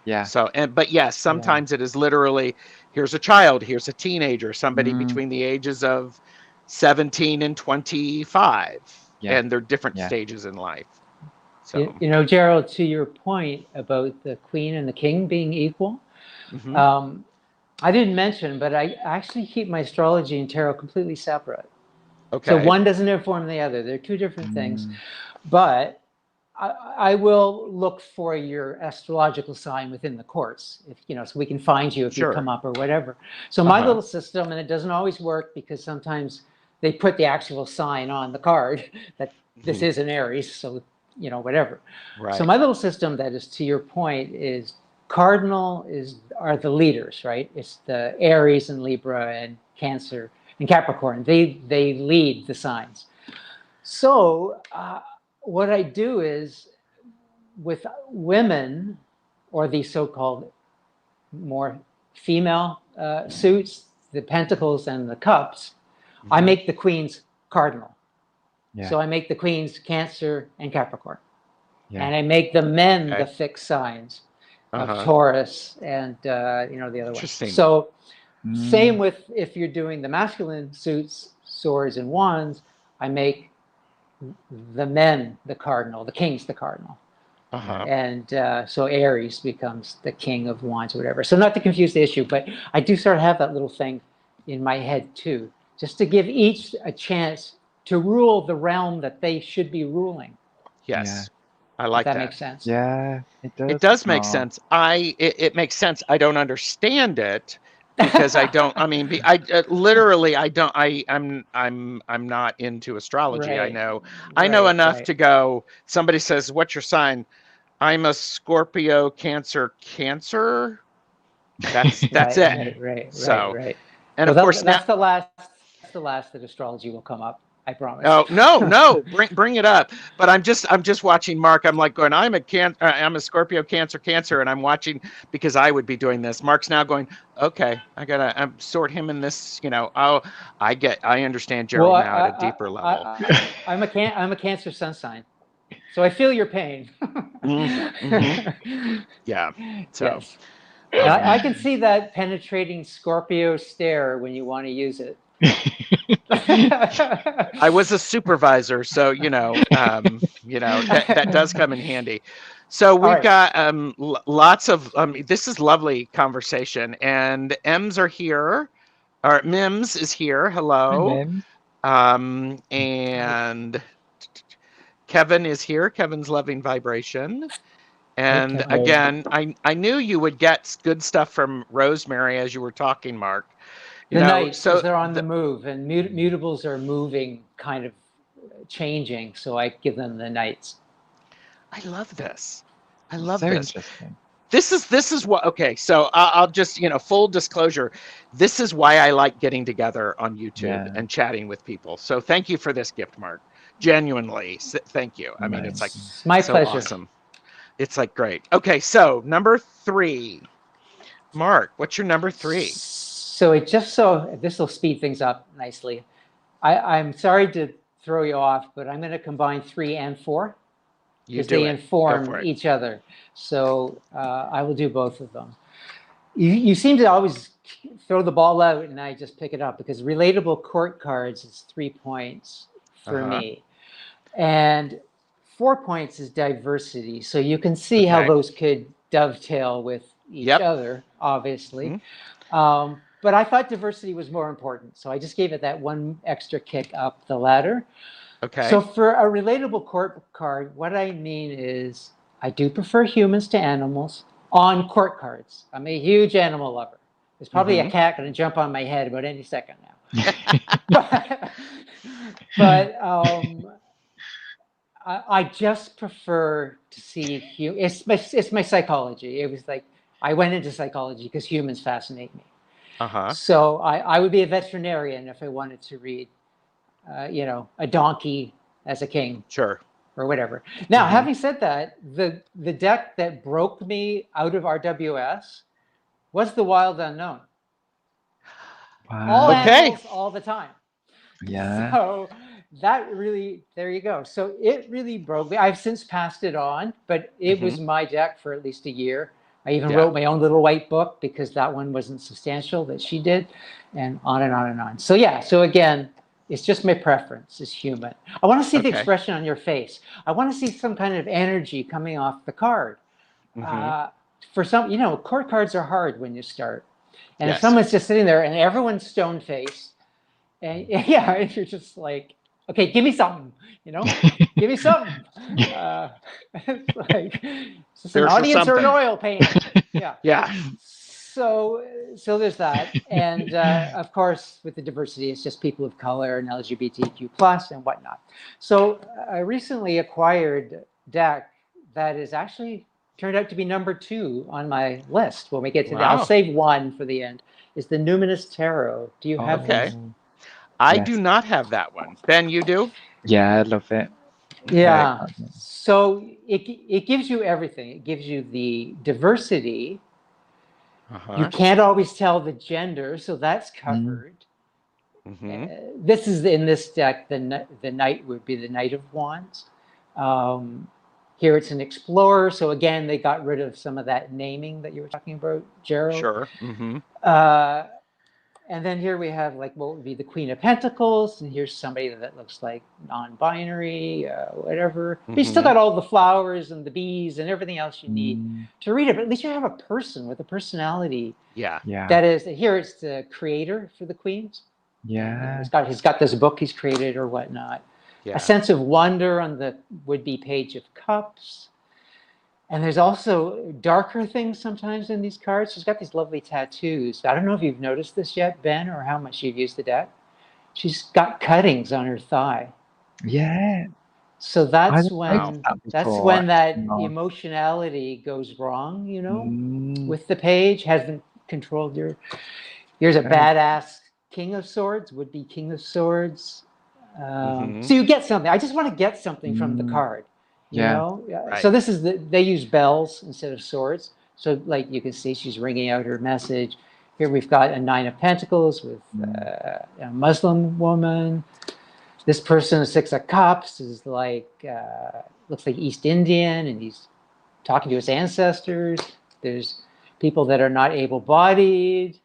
Yeah. So, but yes, sometimes it is literally, here's a child, here's a teenager, somebody between the ages of 17 and 25, and they're different stages in life. So, Gerald, to your point about the queen and the king being equal, I didn't mention, but I actually keep my astrology and tarot completely separate. okay. So one doesn't inform the other. They're two different things. But I will look for your astrological sign within the course, so we can find you if you come up or whatever. So my little system, and it doesn't always work because sometimes they put the actual sign on the card that this is an Aries, so whatever. Right. So my little system, that is to your point, is cardinal are the leaders, right? It's the Aries and Libra and Cancer and Capricorn. They lead the signs. So what I do is with women, or the so-called more female suits, the pentacles and the cups, I make the queens cardinal. So I make the queens Cancer and Capricorn. And I make the men the fixed signs of Taurus and the other ones. So same with if you're doing the masculine suits, swords and wands, I make the men the cardinal, the kings the cardinal. And so Aries becomes the king of wands or whatever. So not to confuse the issue, but I do sort of have that little thing in my head too, just to give each a chance to rule the realm that they should be ruling. Yes. I like that. That makes sense. Yeah, it does. It does make sense. It makes sense. I don't understand it because I don't. I mean, literally, I don't. I'm not into astrology. I know enough to go. Somebody says, "What's your sign?" I'm a Scorpio, Cancer. That's it. Right. And of course, that's the last that astrology will come up. I promise. Oh no! Bring it up. But I'm just watching Mark. I'm like going, I'm a Scorpio, Cancer, and I'm watching because I would be doing this. Mark's now going, okay, I gotta sort him in this. I understand Gerald now at a deeper level. I'm a Cancer sun sign, so I feel your pain. Yeah. So. Yes. I can see that penetrating Scorpio stare when you want to use it. I was a supervisor, so that does come in handy. So we've got lots of this is lovely conversation, and M's are here, or Mims is here. Hello. And Kevin is here. Kevin's loving vibration. And again, I knew you would get good stuff from Rosemary as you were talking, Mark. The knights, so they're on the move, and mutables are moving, kind of changing. So I give them the knights. I love this. I love this. Interesting. This is what, okay, so I'll just, full disclosure, this is why I like getting together on YouTube and chatting with people. So thank you for this gift, Mark. Genuinely, thank you. I mean, it's like It's my so pleasure. awesome. It's like great. Okay, so number 3. Mark, what's your number 3? So this will speed things up nicely. I'm sorry to throw you off, but I'm going to combine 3 and 4 because they inform each other. So I will do both of them. You seem to always throw the ball out and I just pick it up, because relatable court cards is 3 points for me. And 4 points is diversity. So you can see how those could dovetail with each other, obviously. But I thought diversity was more important. So I just gave it that one extra kick up the ladder. Okay. So for a relatable court card, what I mean is I do prefer humans to animals on court cards. I'm a huge animal lover. There's probably a cat going to jump on my head about any second now. but I just prefer to see it's my psychology. It was like I went into psychology because humans fascinate me. So I would be a veterinarian if I wanted to read, a donkey as a king. Sure. Or whatever. Now, having said that, the deck that broke me out of RWS was the Wild Unknown. Wow. All animals, all the time. Yeah. So that really, there you go. So it really broke me. I've since passed it on, but it was my deck for at least a year. I even wrote my own little white book because that one wasn't substantial that she did, and on and on and on. So yeah, so again, it's just my preference is human. I want to see the expression on your face. I want to see some kind of energy coming off the card. For some, court cards are hard when you start. And if someone's just sitting there and everyone's stone-faced, and you're just like, okay, give me something, give me something. It's like, is this an audience or an oil painting? Yeah. So there's that. And of course, with the diversity, it's just people of color and LGBTQ plus and whatnot. So I recently acquired a deck that is actually turned out to be number 2 on my list when we get to that. I'll save one for the end. Is the Numinous Tarot. Do you have this? I do not have that one. Ben, you do? Yeah, I love it. Yeah. So it gives you everything. It gives you the diversity. You can't always tell the gender, so that's covered. This is in this deck. The Knight would be the Knight of Wands. Here it's an explorer. So again, they got rid of some of that naming that you were talking about, Gerald. Sure. And then here we have like what would be the Queen of Pentacles, and here's somebody that looks like non-binary, whatever. But you still got all the flowers and the bees and everything else you need to read it. But at least you have a person with a personality. Yeah. That is, here it's the creator for the queens. Yeah. He's got this book he's created or whatnot. Yeah. A sense of wonder on the would-be Page of Cups. And there's also darker things sometimes in these cards. She's got these lovely tattoos. I don't know if you've noticed this yet, Ben, or how much you've used the deck. She's got cuttings on her thigh. Yeah. So that's when that emotionality goes wrong, with the page, hasn't controlled your. Here's a badass King of Swords, would be King of Swords. So you get something. I just want to get something from the card. So this is they use bells instead of swords. So like you can see, she's ringing out her message. Here we've got a 9 of Pentacles with a Muslim woman. This person, a 6 of Cups, is like looks like East Indian, and he's talking to his ancestors. There's people that are not able-bodied.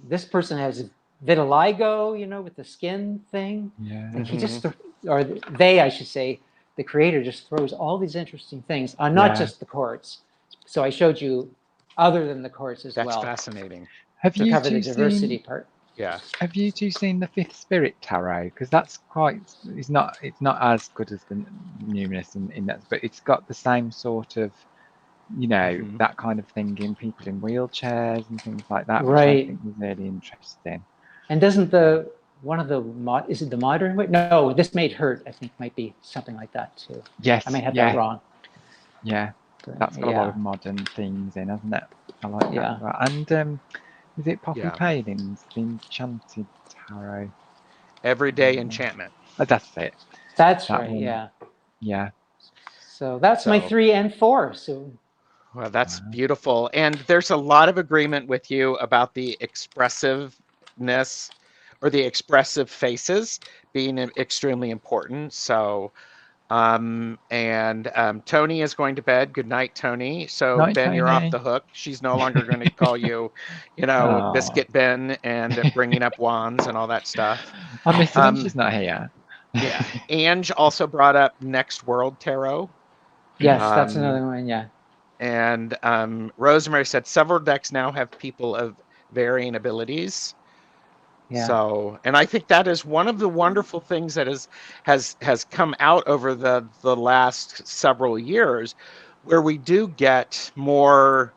This person has vitiligo, with the skin thing. And he just, or they, I should say. The creator just throws all these interesting things on not just the courts. So I showed you other than the courts as well. That's fascinating. Have you cover the diversity part? Yeah. Have you two seen the Fifth Spirit Tarot? Because that's it's not as good as the Numinous in that, but it's got the same sort of, that kind of thing in people in wheelchairs and things like that, which I think is really interesting. And doesn't is it the modern way? No, This May Hurt, I think might be something like that too. Yes. I may have that wrong. Yeah. That's got a lot of modern themes in, hasn't it? I like that. Yeah. As well. And is it Poppy Yeah. Palin's The Enchanted Tarot? Everyday enchantment. That's it. That's That right. one. Yeah. Yeah. So that's my So- 3 and 4. So Well, that's Wow. beautiful. And there's a lot of agreement with you about the expressiveness or the expressive faces being extremely important. So, Tony is going to bed. Good night, Tony. So Night, Ben, you're off Tony. the hook. She's no longer going to call you, Oh. Biscuit Ben and bringing up wands and all that stuff. I miss her when she's not here. Yeah. Ange also brought up Next World Tarot. yes, that's Um, another one. Yeah. And Rosemary said several decks now have people of varying abilities. Yeah. So, and I think that is one of the wonderful things that has come out over the last several years, where we do get more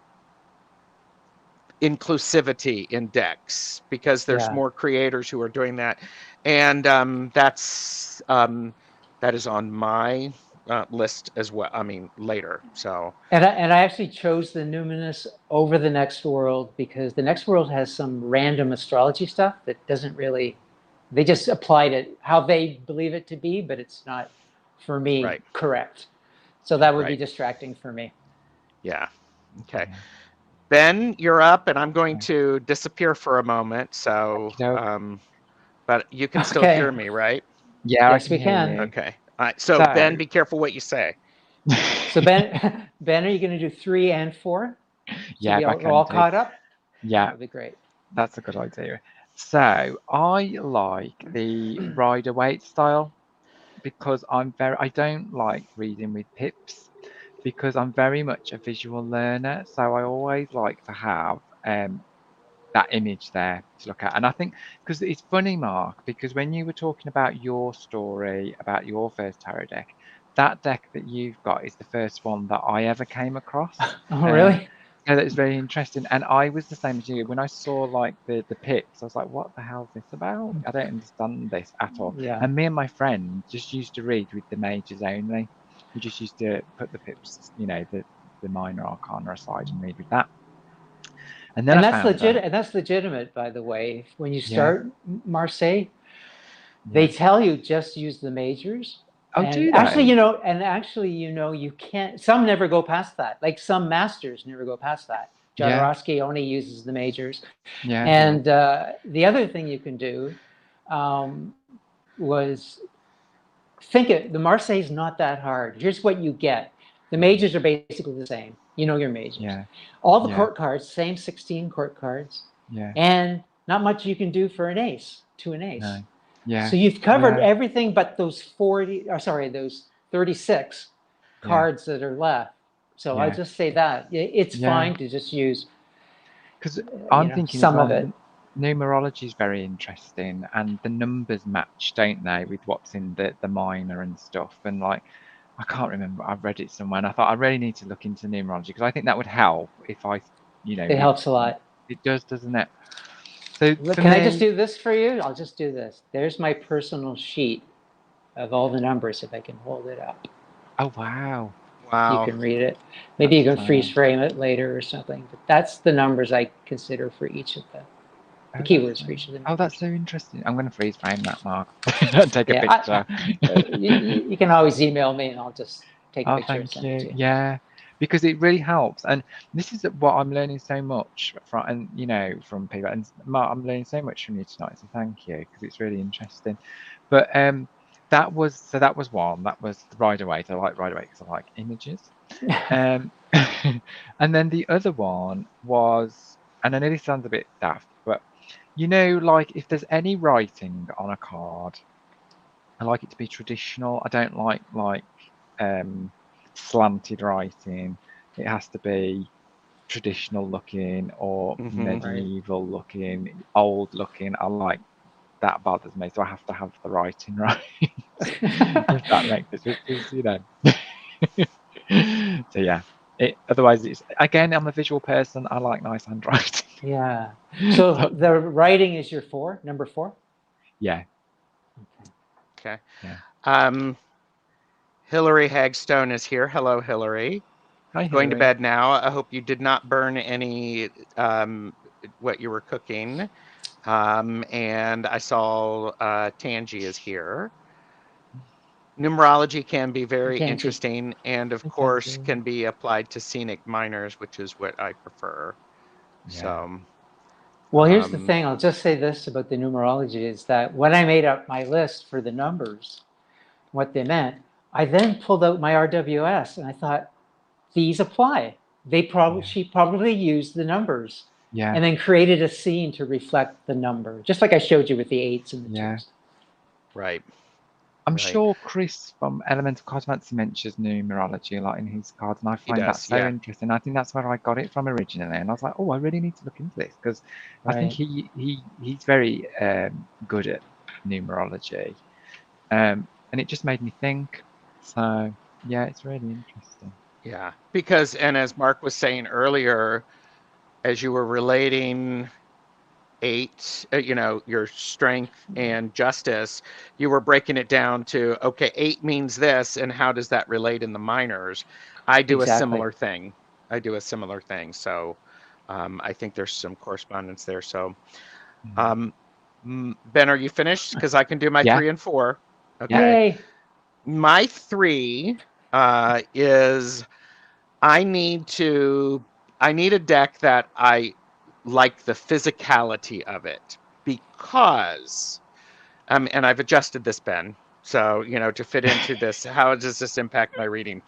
inclusivity in decks because there's more creators who are doing that, and that is on my list as well. I mean, later. So. And I actually chose the Numinous over the Next World because the Next World has some random astrology stuff that doesn't really, they just applied it how they believe it to be, but it's not, for me, correct. So that would be distracting for me. Yeah. Okay. Ben, you're up, and I'm going to disappear for a moment. So, but you can still hear me, right? Yeah, yes, we can. Okay. All right. So Ben, be careful what you say. So Ben, are you going to do 3 and 4? So yeah, we're all caught up. Yeah, that'd be great. That's a good idea. So I like the Rider Waite style because I don't like reading with pips because I'm very much a visual learner. So I always like to have that image there to look at. And I think because it's funny, Mark, because when you were talking about your story about your first tarot deck, that deck that you've got is the first one that I ever came across. Oh, really? Yeah, that was very interesting. And I was the same as you. When I saw like the pips, I was like, what the hell is this about? I don't understand this at all. Yeah. And me and my friend just used to read with the majors only. We just used to put the pips, the minor arcana aside and read with that. And then that's legit. And that's legitimate, by the way. When you start Marseille, they tell you just use the majors. Oh, and do they? Actually, you can't. Some never go past that. Like some masters never go past that. Jodorowsky only uses the majors. Yeah. And the other thing you can do was think it. The Marseille is not that hard. Here's what you get. The majors are basically the same. You know your majors. Yeah. All the court cards, same 16 court cards. Yeah. And not much you can do for an ace, to an ace. No. Yeah. So you've covered everything but those 36 cards that are left. So I just say that it's fine to just use. Because I'm thinking some of it. Numerology is very interesting, and the numbers match, don't they, with what's in the minor and stuff. And like, I can't remember. I've read it somewhere, and I thought I really need to look into numerology because I think that would help if I, It helps a lot. It does, doesn't it? So can I just do this for you? I'll just do this. There's my personal sheet of all the numbers. If I can hold it up. Oh wow! Wow. You can read it. Maybe you can freeze frame it later or something. But that's the numbers I consider for each of the keywords for each of them. Oh, that's so interesting. I'm going to freeze frame that, Mark. Take a picture. You can always email me and I'll just take a picture. Thank you. Yeah, because it really helps. And this is what I'm learning so much from, from people. And Mark, I'm learning so much from you tonight. So thank you, because it's really interesting. But that was one. That was the Rider Waite. I like Rider Waite because I like images. And then the other one was, and I know this sounds a bit daft, but like if there's any writing on a card, I like it to be traditional. I don't like slanted writing. It has to be traditional looking or medieval looking, old looking. I like that bothers me, so I have to have the writing right. If that makes sense, So yeah. Otherwise, it's again. I'm a visual person. I like nice handwriting. Yeah. So the writing is your number 4. Yeah. Okay. Yeah. Hillary Hagstone is here. Hello, Hillary. Hi, going to Hillary. bed now. I hope you did not burn any what you were cooking. And I saw Tangi is here. Numerology can be very Tangi. interesting, and of Hey, course Tangi. can be applied to scenic minors, which is what I prefer. Yeah. So, Well, here's the thing. I'll just say this about the numerology is that when I made up my list for the numbers, what they meant, I then pulled out my RWS and I thought, these apply. She probably used the numbers Yeah. and then created a scene to reflect the number, just like I showed you with the 8s and the 2s. right. I'm Right. sure Chris from Elemental Cartomancy mentions numerology a lot in his cards, and I He find that does, so yeah. interesting. I think that's where I got it from originally, and I was like, oh, I really need to look into this because I think Right. he's very good at numerology, and it just made me think. So yeah, it's really interesting. Yeah, because, and as Mark was saying earlier, as you were relating 8, your strength and justice, you were breaking it down to, okay, 8 means this, and how does that relate in the minors? I do a Exactly. similar thing. So I think there's some correspondence there. So Ben, are you finished? Because I can do my Yeah. 3 and 4. Okay. Yay. My 3 is I need a deck that I like the physicality of it, because and I've adjusted this, Ben, so to fit into this. How does this impact my reading?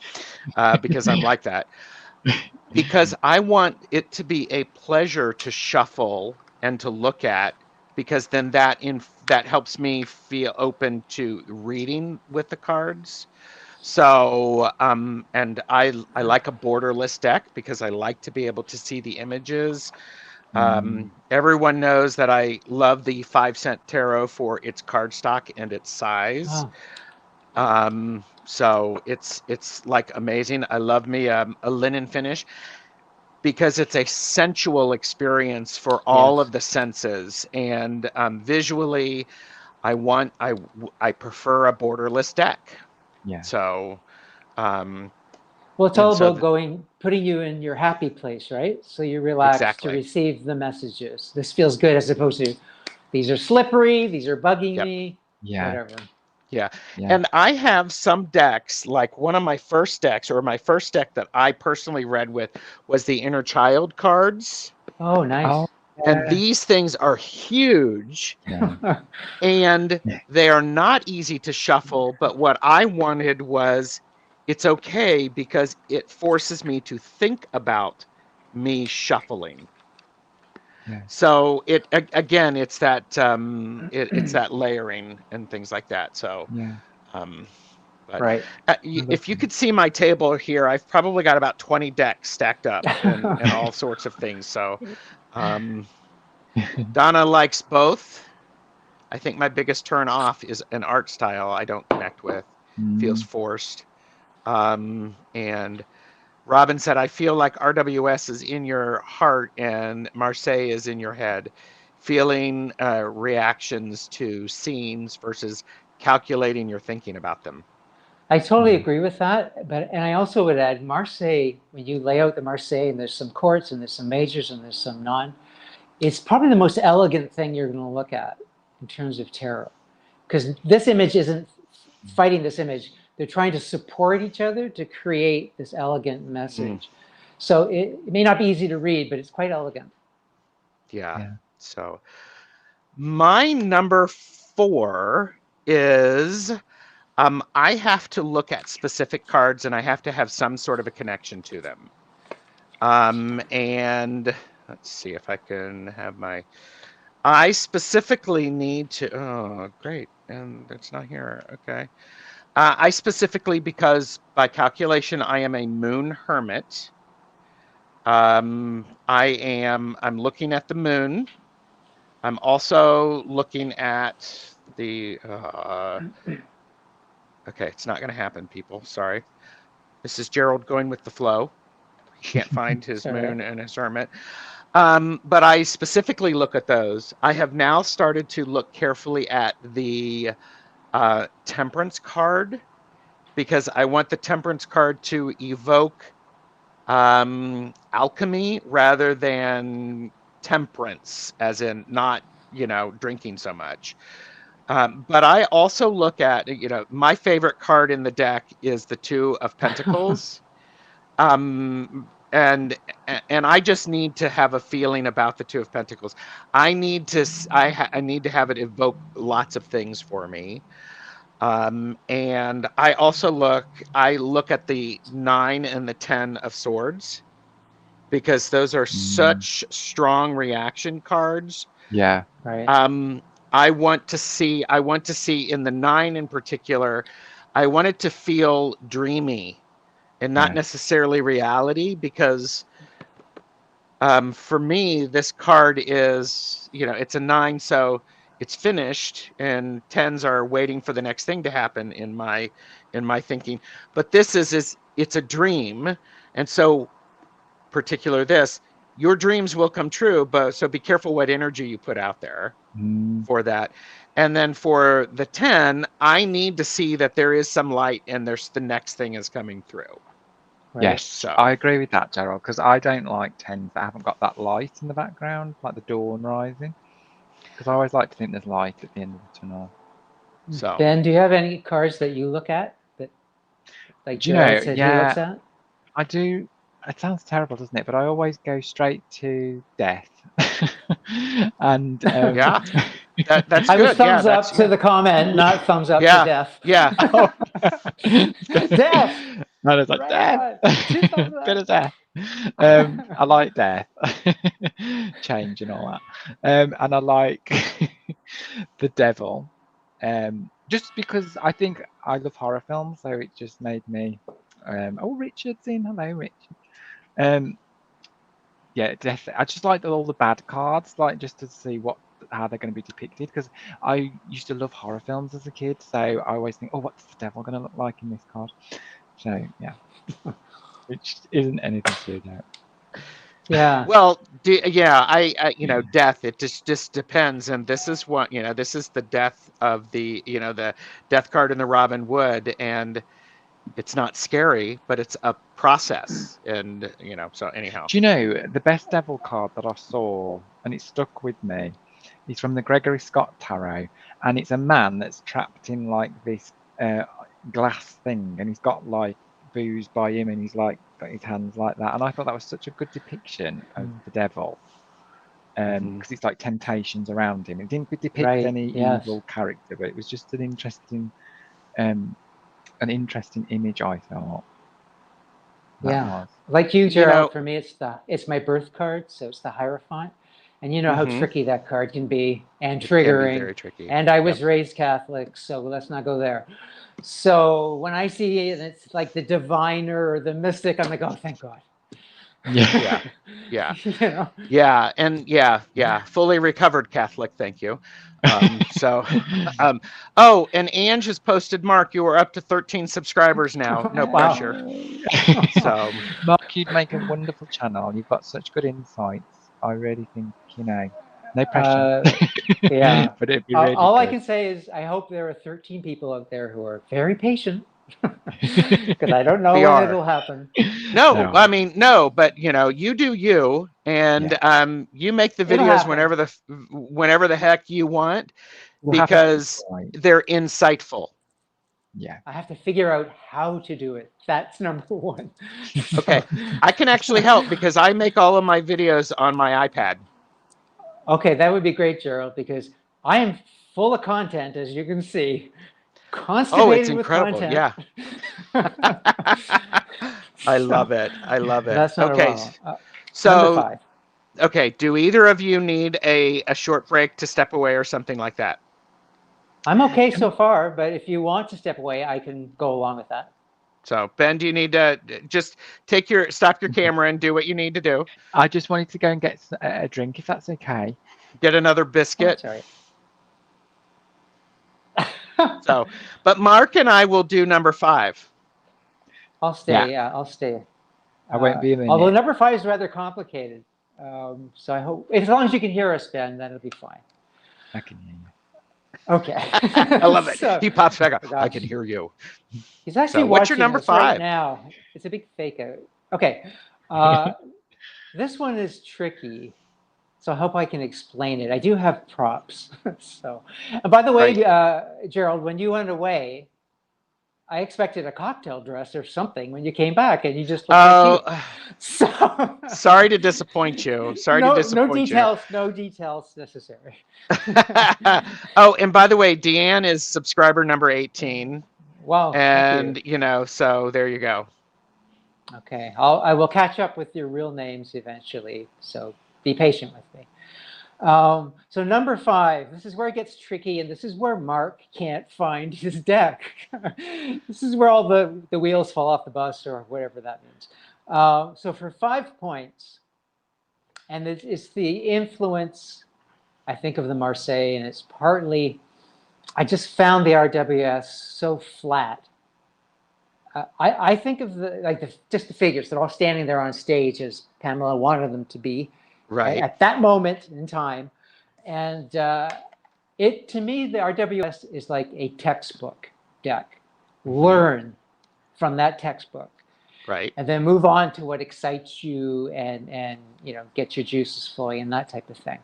Because I'm like that. Because I want it to be a pleasure to shuffle and to look at, because then that helps me feel open to reading with the cards. So, and I like a borderless deck because I like to be able to see the images. Everyone knows that I love the 5-cent tarot for its cardstock and its size. Oh. So it's like amazing. I love me a linen finish because it's a sensual experience for all Yes. of the senses, and visually, I prefer a borderless deck. Yeah. So, Well, it's and all so about putting you in your happy place, right? So you relax to exactly. receive the messages. This feels good, as opposed to these are slippery, these are bugging Yep. me, Yeah. whatever. Yeah. Yeah. And I have some decks, like one of my first decks, or my first deck that I personally read with, was the Inner Child cards. Oh, nice. Oh, And these things are huge, yeah. and they are not easy to shuffle. But what I wanted was, it's okay because it forces me to think about me shuffling. Yeah. So again, it's that it's that layering and things like that. So Yeah. but Right. if you could see my table here, I've probably got about 20 decks stacked up and all sorts of things. So Donna likes both. I think my biggest turn off is an art style I don't connect with. Feels forced. And Robin said, I feel like RWS is in your heart and Marseille is in your head. Feeling reactions to scenes versus calculating your thinking about them. I totally agree with that. And I also would add Marseille, when you lay out the Marseille and there's some courts and there's some majors and there's some non, it's probably the most elegant thing you're going to look at in terms of tarot. Because this image isn't fighting this image. They're trying to support each other to create this elegant message. So it may not be easy to read, but it's quite elegant. Yeah. So my number 4 is I have to look at specific cards and I have to have some sort of a connection to them. And let's see if I can have I specifically need to, oh, great. And it's not here. Okay. I specifically, because by calculation, I am a moon hermit. I'm looking at the moon. I'm also looking at the, okay, it's not going to happen, people. Sorry. This is Gerald going with the flow. He can't find his moon and his hermit. But I specifically look at those. I have now started to look carefully at the temperance card, because I want the temperance card to evoke alchemy rather than temperance, as in not, drinking so much. But I also look at, my favorite card in the deck is the Two of Pentacles. And I just need to have a feeling about the Two of Pentacles. I need to have it evoke lots of things for me. And I also look at the 9 and the 10 of Swords, because those are such strong reaction cards. Yeah. Right. I want to see in the 9 in particular, I want it to feel dreamy and not necessarily reality, because for me, this card is, it's a 9, so it's finished, and 10s are waiting for the next thing to happen in my thinking. But this is it's a dream, and so your dreams will come true, but so be careful what energy you put out there for that. And then for the 10, I need to see that there is some light and there's the next thing is coming through. Right. Yes, So I agree with that, Gerald, because I don't like 10s that haven't got that light in the background, like the dawn rising, because I always like to think there's light at the end of the tunnel. So Ben, do you have any cards that you look at that, like Do you Gerald know, said he yeah. looks at? I do. It sounds terrible, doesn't it? But I always go straight to death. And yeah, that's I good. was thumbs yeah, up to the comment, not thumbs up Yeah. to death. yeah. Death. And I was like, Right death. on. 2 thumbs up. Bit of death. I like death, change and all that. And I like the devil, just because I think I love horror films, so it just made me. Oh, Richard's in. Hello, Richard. Yeah, death. I just like all the bad cards, like just to see how they're going to be depicted, because I used to love horror films as a kid, so I always think, oh, what's the devil going to look like in this card? So yeah, which isn't anything to do with Yeah. Well, I death. It just depends, and this is what this is the death of the the death card in the Robin Wood, and it's not scary, but it's a process, and so anyhow. Do you know the best devil card that I saw, and it stuck with me? It's from the Gregory Scott Tarot, and it's a man that's trapped in like this glass thing, and he's got like booze by him, and he's like got his hands like that. And I thought that was such a good depiction of the devil, because it's like temptations around him. It didn't depict any evil character, but it was just an interesting image, I thought. Yeah, like you, Gerald. For me, it's my birth card, so it's the Hierophant, and you know how tricky that card can be, and triggering. Can be very tricky. And I was raised Catholic, so let's not go there. So when I see it, it's like the diviner or the mystic, I'm like, oh, thank God. Yeah. Yeah. Fully recovered Catholic, thank you. Oh, and Ange has posted, Mark, you are up to 13 subscribers now. No pressure. So Mark, you'd make a wonderful channel. You've got such good insights. I really think, no pressure. Yeah. But it'd be really all I good. can say is I hope there are 13 people out there who are very patient, because I don't know when it'll happen. No, I mean, no, but you do you, and you make the videos whenever the heck you want, because they're insightful. Yeah. I have to figure out how to do it. That's number one. Okay. I can actually help, because I make all of my videos on my iPad. Okay, that would be great, Gerald, because I am full of content, as you can see. Constipated it's incredible. with Yeah. I love it. That's not okay. So number 5. Okay, do either of you need a short break to step away or something like that? I'm okay so far, but if you want to step away, I can go along with that. So Ben, do you need to just stop your camera and do what you need to do? I just wanted to go and get a drink, if that's okay. Get another biscuit. Oh, sorry. So, but Mark and I will do number 5. I'll stay. Yeah, I'll stay. I won't be in there. Although number 5 is rather complicated. So I hope, as long as you can hear us, Ben, then it'll be fine. I can hear you. Okay. I love it. So, he pops back up. I can hear you. He's actually what's your watching number us 5 right now? It's a big fake out. Okay. This one is tricky, so I hope I can explain it. I do have props. So, and by the way, Gerald, when you went away, I expected a cocktail dress or something when you came back, and you just looked like you. So, sorry to disappoint you. Sorry to disappoint you. No details necessary. Oh, and by the way, Deanne is subscriber number 18. Wow. And, you know, so there you go. Okay. I will catch up with your real names eventually. So be patient with me. So number 5, this is where it gets tricky, and this is where Mark can't find his deck. This is where all the wheels fall off the bus, or whatever that means. So for 5 points, and it's the influence, I think, of the Marseille, and it's partly, I just found the RWS so flat. I think of just the figures. They're all standing there on stage as Pamela wanted them to be. Right. At that moment in time. And to me, the RWS is like a textbook deck. Learn from that textbook. Right. And then move on to what excites you and get your juices flowing and that type of thing.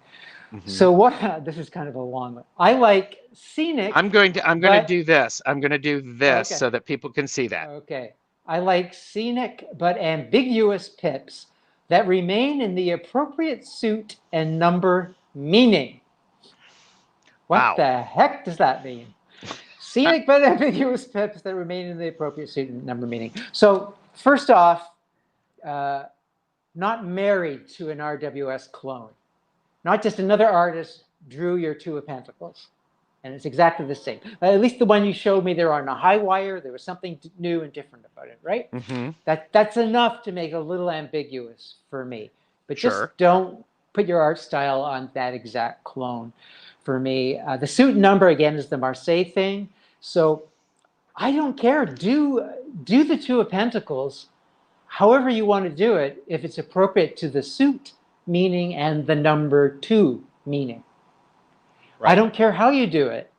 So this is kind of a long one. I like Scenic. I'm going to do this. I'm going to do this so that people can see that. Okay. I like Scenic but ambiguous pips that remain in the appropriate suit and number meaning. What the heck does that mean? Scenic but ambiguous pips that remain in the appropriate suit and number meaning. So first off, not married to an RWS clone. Not just another artist drew your 2 of Pentacles. And it's exactly the same. At least the one you showed me there on a high wire, there was something new and different about it, right? That's enough to make it a little ambiguous for me. But just don't put your art style on that exact clone for me. The suit number, again, is the Marseille thing. So I don't care. Do the 2 of Pentacles however you want to do it, if it's appropriate to the suit meaning and the number 2 meaning. I don't care how you do it.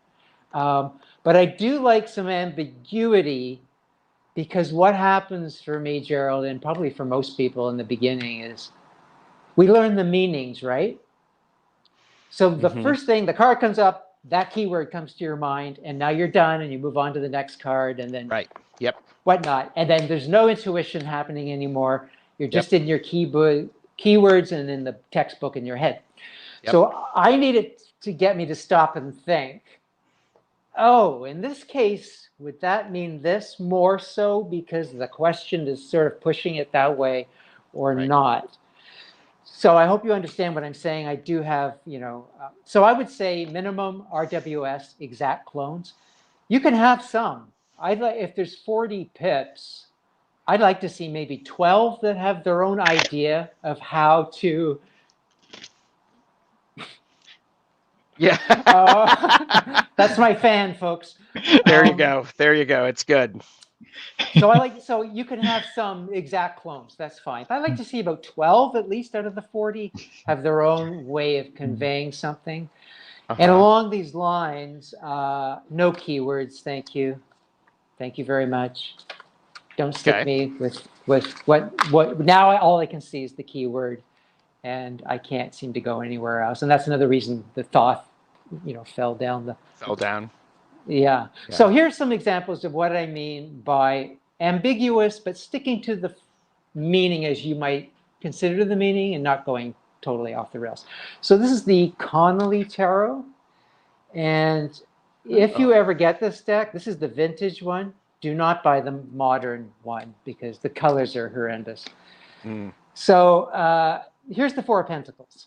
But I do like some ambiguity, because what happens for me, Gerald, and probably for most people in the beginning, is we learn the meanings, right? So the first thing, the card comes up, that keyword comes to your mind, and now you're done, and you move on to the next card, and then whatnot. And then there's no intuition happening anymore. You're just in your keywords and in the textbook in your head. So I need it to get me to stop and think, oh, in this case, would that mean this more so because the question is sort of pushing it that way, or not? So I hope you understand what I'm saying. I do have, so I would say minimum RWS exact clones. You can have some. If there's 40 pips, I'd like to see maybe 12 that have their own idea of how to. That's my fan, folks. There you go. There you go. It's good. So you can have some exact clones. That's fine. But I'd like to see about 12 at least out of the 40 have their own way of conveying something. And along these lines, no keywords. Thank you. Thank you very much. Don't stick me with what now all I can see is the keyword, and I can't seem to go anywhere else. And that's another reason the Thoth, fell down. Yeah. So here's some examples of what I mean by ambiguous, but sticking to the meaning as you might consider the meaning and not going totally off the rails. So this is the Connolly Tarot. And if you ever get this deck, this is the vintage one. Do not buy the modern one because the colors are horrendous. So here's the 4 of Pentacles.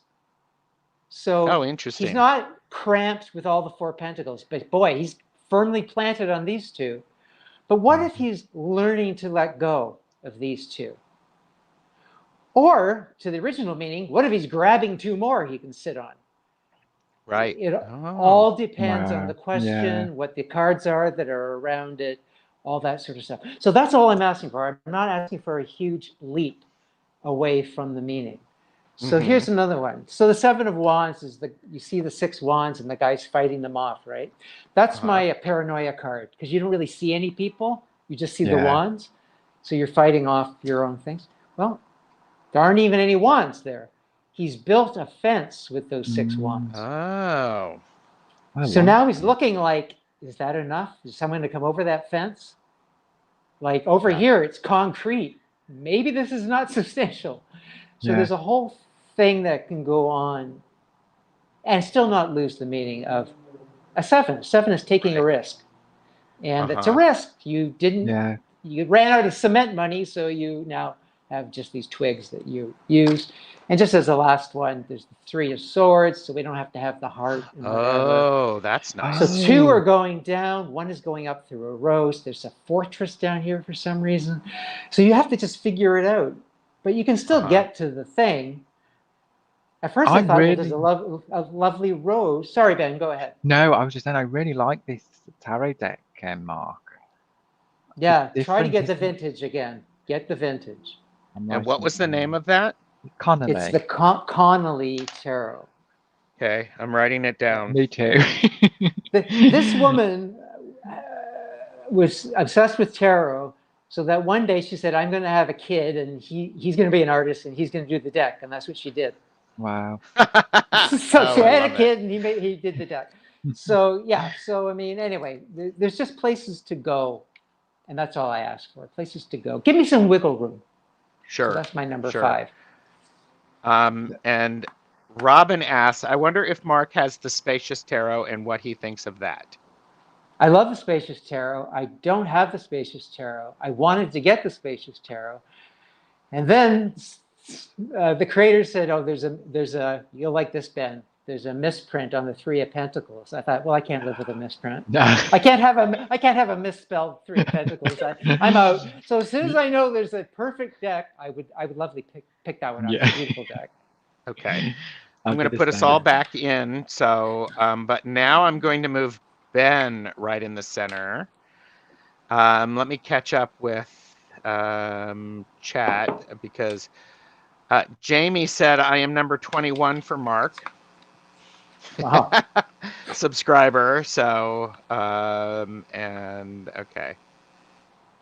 So interesting. He's not cramped with all the 4 Pentacles, but boy, he's firmly planted on these 2. But what if he's learning to let go of these 2? Or, to the original meaning, what if he's grabbing 2 more he can sit on? Right. It all depends on the question, what the cards are that are around it, all that sort of stuff. So that's all I'm asking for. I'm not asking for a huge leap away from the meaning. So here's another one. So the 7 of Wands is you see the 6 wands and the guy's fighting them off, right? That's my paranoia card, because you don't really see any people. You just see the wands. So you're fighting off your own things. Well, There aren't even any wands there. He's built a fence with those 6 wands. Oh. So now he's looking like, is that enough? Is someone to come over that fence? Like over here, it's concrete. Maybe this is not substantial. So there's a whole thing that can go on and still not lose the meaning of a 7. 7 is taking a risk. And it's a risk. You didn't, you ran out of cement money, so you now have just these twigs that you use. And just as the last one, there's the 3 of swords, so we don't have to have the heart and whatever. Oh, that's nice. So 2 are going down, 1 is going up through a rose. There's a fortress down here for some reason. So you have to just figure it out. But you can still get to the thing. At first I thought, well, there's a lovely rose. Sorry, Ben, go ahead. No, I was just saying I really like this tarot deck, Mark. Yeah, try to get the vintage again. Get the vintage. And what was the name of that? Connolly. It's the Connolly Tarot. Okay, I'm writing it down. Me too. This woman was obsessed with tarot, so that one day she said, I'm going to have a kid, and he's going to be an artist, and he's going to do the deck, and that's what she did. Wow. So she had a kid, and he did the deck. So, yeah, so, I mean, anyway, there's just places to go, and that's all I ask for, places to go. Give me some wiggle room. Sure. So that's my number 5. And Robin asks, I wonder if Mark has the Spacious Tarot and what he thinks of that. I love the Spacious Tarot. I don't have the Spacious Tarot. I wanted to get the Spacious Tarot. And then the creator said, oh, there's a, you'll like this, Ben. There's a misprint on the 3 of Pentacles. I thought, well, I can't live with a misprint. I can't have a misspelled 3 of Pentacles. I'm out. So as soon as I know there's a perfect deck, I would lovely pick that one up. It's a beautiful deck. Okay. I'm going to put us all back in. So, but now I'm going to move Ben right in the center. Let me catch up with chat because Jamie said I am number 21 for Mark. Wow. Subscriber. So, and okay.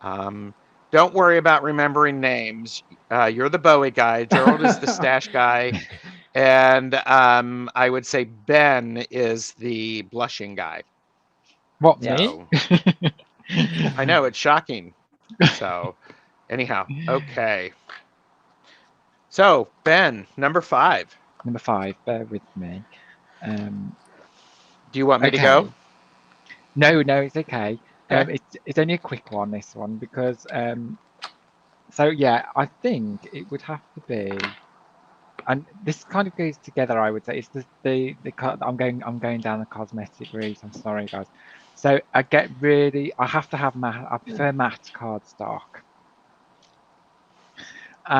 Don't worry about remembering names. You're the Bowie guy. Gerald is the stash guy. And I would say Ben is the blushing guy. What, so, me? I know, it's shocking. So, anyhow, okay. So, Ben, number 5. Number 5, bear with me. Do you want me to go? No, it's okay. It's only a quick one, this one, because so yeah, I think it would have to be, and this kind of goes together. I would say it's the I'm going down the cosmetic route. I'm sorry, guys. So I have to have matte. I prefer matte cardstock.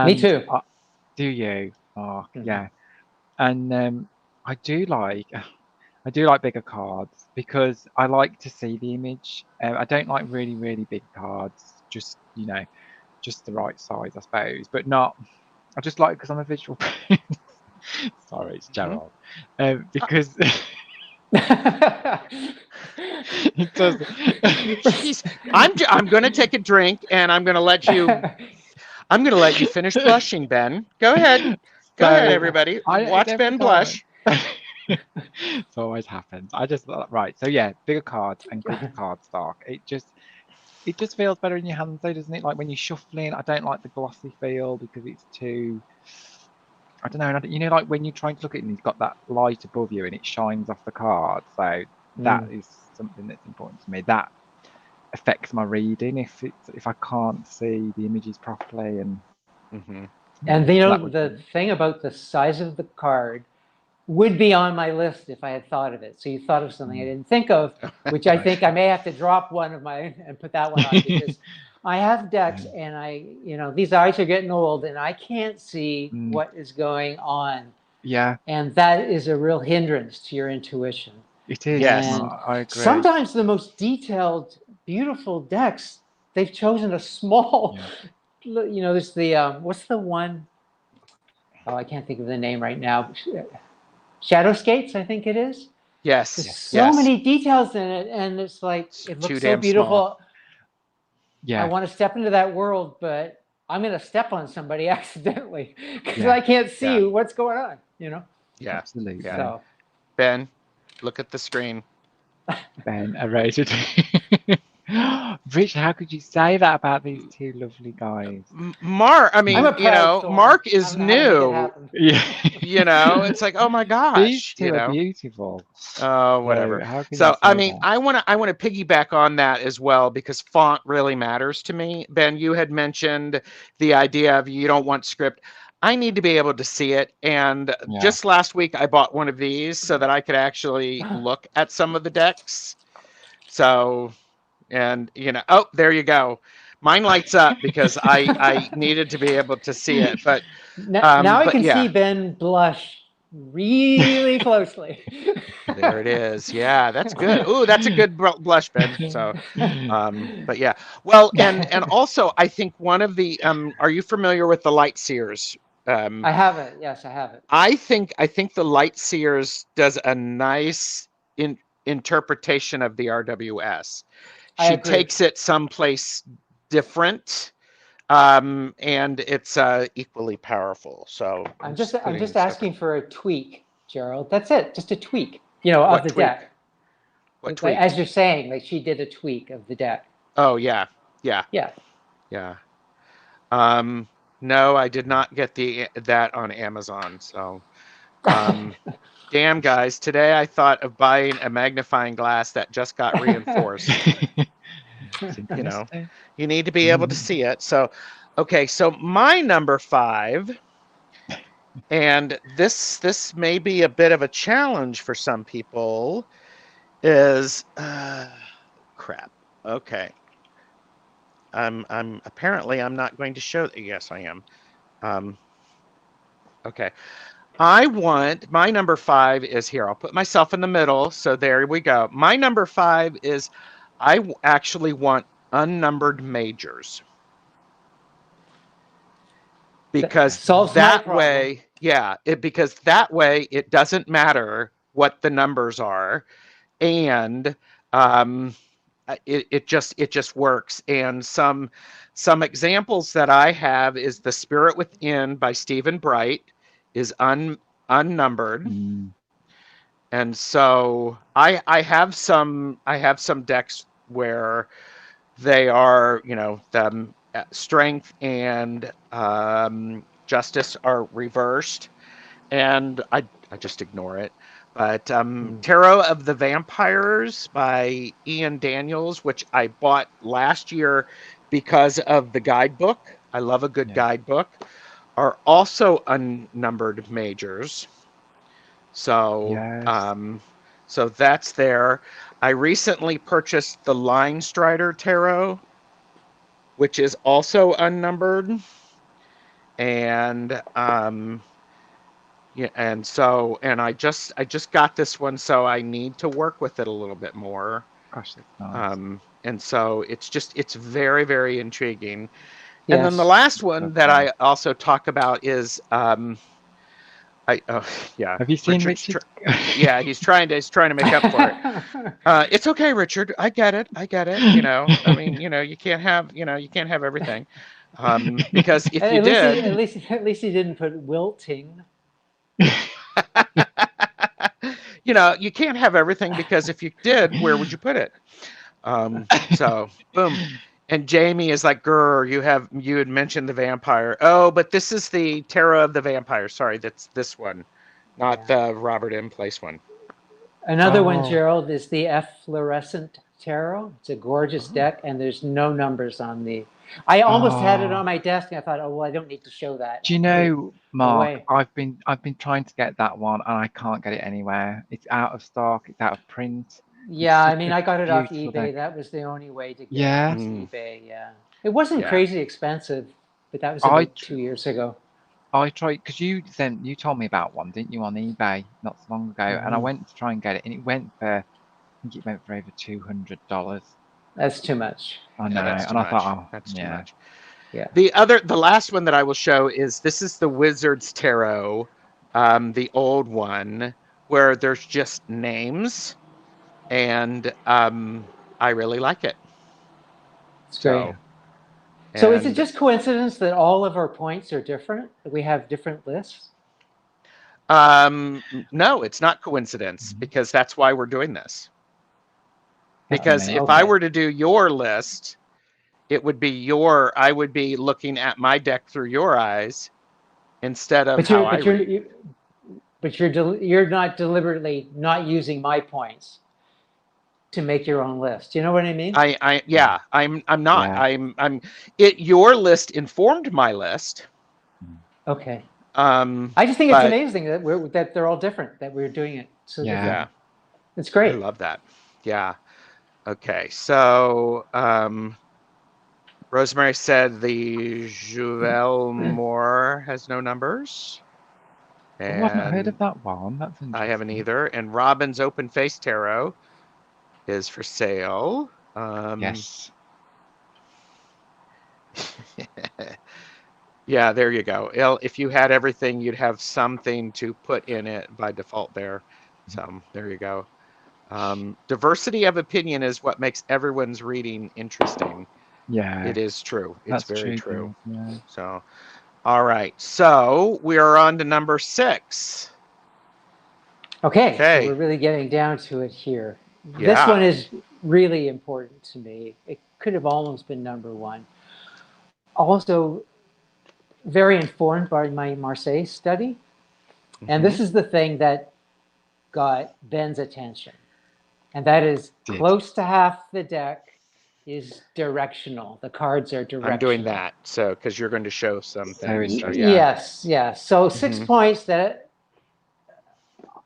Me too. Do you? Oh, yeah. And I do like bigger cards because I like to see the image. I don't like really, really big cards. Just just the right size, I suppose. But not. I just like because I'm a visual. Sorry, it's Gerald. Because it does. I'm going to take a drink and I'm going to let you finish blushing, Ben. Go ahead. Go ahead, everybody. Watch Ben blush. It always happens. Right. So yeah, bigger cards and good cardstock. It just feels better in your hands, though, doesn't it? Like when you're shuffling, I don't like the glossy feel because it's too. I don't know. You know, like when you're trying to look at it and you've got that light above you and it shines off the card. So that is something that's important to me. That affects my reading if I can't see the images properly and. And the thing about the size of the card would be on my list if I had thought of it. So you thought of something I didn't think of, which I think I may have to drop one of mine and put that one on because I have decks and these eyes are getting old and I can't see what is going on. Yeah. And that is a real hindrance to your intuition. It is. Yes. I agree. Sometimes the most detailed, beautiful decks, they've chosen a small, there's the, what's the one? Oh, I can't think of the name right now. Shadow Skates, I think it is. Yes. There's so many details in it, and it's like it looks so beautiful. Small. Yeah. I want to step into that world, but I'm going to step on somebody accidentally because Yeah. I can't see Yeah. what's going on, Yeah. Absolutely. Yeah. So, Ben, look at the screen. Ben, erased. Rich, how could you say that about these two lovely guys? Mark, I I'm mean, a proud soul. Mark I is don't know how to make it new. happen. Yeah. It's like, oh my These gosh, two are beautiful. Oh, So whatever. how can you So, I say mean, that? I want to piggyback on that as well because font really matters to me. Ben, you had mentioned the idea of you don't want script. I need to be able to see it. And Yeah. just last week, I bought one of these so that I could actually look at some of the decks. So, and oh, there you go. Mine lights up because I needed to be able to see it. But Now I but can see yeah. Ben blush really closely. There it is. Yeah, that's good. Ooh, that's a good blush, Ben. So, but yeah. Well, and also, I think one of the are you familiar with the light seers? I have it. Yes, I have it. I think the light seers does a nice interpretation of the RWS. I She agree. takes it someplace different, and it's equally powerful. So I'm I'm just just I'm putting just this up. asking for a tweak, Gerald. That's it. Just a tweak, of What the tweak? deck. What Like, tweak? as you're saying, like she did a tweak of the deck. Oh yeah, yeah, Yeah. yeah. Um, no, I did not get that on Amazon. So, damn guys, today I thought of buying a magnifying glass that just got reinforced. Synchronicity. You need to be able to see it. So, okay, so my number 5, and this may be a bit of a challenge for some people, is crap. Okay. I'm apparently I'm not going to show. Yes, I am. Okay. I want my number 5 is here. I'll put myself in the middle. So there we go. My number 5 is actually want unnumbered majors because Solves my that problem. way, because that way it doesn't matter what the numbers are, and um, it just works. And some examples that I have is The Spirit Within by Stephen Bright is unnumbered. Mm, And so I have some decks where they are, the strength and justice are reversed, and I just ignore it. But Tarot of the Vampires by Ian Daniels, which I bought last year because of the guidebook. I love a good yeah. guidebook. Are also unnumbered majors. So, Yes. so that's there. I recently purchased the Line Strider Tarot, which is also unnumbered, and yeah, and I just got this one, so I need to work with it a little bit more. Gosh, that's nice. And so it's very, very intriguing. And then the Yes. last one that Lovely. I also talk about is yeah, Have you seen Richard's Richard? yeah, he's trying to make up for it. It's okay, Richard. I get it. I get it. I mean, you can't have everything. Because if you At least he, did, at least he didn't put wilting. you can't have everything, because if you did, where would you put it? So boom. And Jamie is like, "Grr, you had mentioned the vampire. Oh, but this is the Tarot of the Vampire. Sorry, that's this one, not Yeah. the Robert M. Place one." Another one, Oh, Gerald, is the Efflorescent Tarot. It's a gorgeous Oh. deck, and there's no numbers on the. I almost had it oh. on my desk, and I thought, oh well, I don't need to show that. Do you I put it know, Mark? away. I've been trying to get that one, and I can't get it anywhere. It's out of stock. It's out of print. It's Yeah, I such mean, a I got it off beautiful eBay. deck. That was the only way to get it Yeah, was Mm, eBay. Yeah, it wasn't yeah. crazy expensive, but that was I about 2 years ago. I tried because you told me about one, didn't you, on eBay not so long ago, and I Hmm. went to try and get it, and I think it went for over $200. That's too much. I know, Yeah, that's too and I much. thought, oh That's too yeah, much. Yeah. The last one that I will show is this is the Wizard's Tarot, the old one, where there's just names, and I really like it. It's great. So, yeah. So is it And just coincidence that all of our points are different? We have different lists? no, it's not coincidence, because that's why we're doing this. Because if I Okay. were to do your list, it would be I would be looking at my deck through your eyes instead of how I read. But you're not deliberately not using my points to make your own list. You know what I mean? Yeah, I'm not. Yeah. Your list informed my list. Okay. Um, I just think it's but amazing that they're all different, that we're doing it so Yeah. different. yeah, It's I great. love that. Yeah. Okay. So, Rosemary said the Juvel Moore has no numbers, Oh, I've not heard of and that one. That's I haven't interesting. either. And Robin's Open Face Tarot is for sale. Yes. Yeah, there you go. If you had everything, you'd have something to put in it by default there. So there you go. Diversity of opinion is what makes everyone's reading interesting. Yeah. It is true. It's That's very true. true. Yeah. So, all right. So we are on to number 6. Okay, so Okay. we're really getting down to it here. This Yeah. one is really important to me. It could have almost been number 1. Also, very informed by my Marseille study. And this is the thing that got Ben's attention. And that is Did. close to half the deck is directional. The cards are directional. I'm doing that. So, because you're going to show some things. So, interesting. yeah. Yes. So 6 points that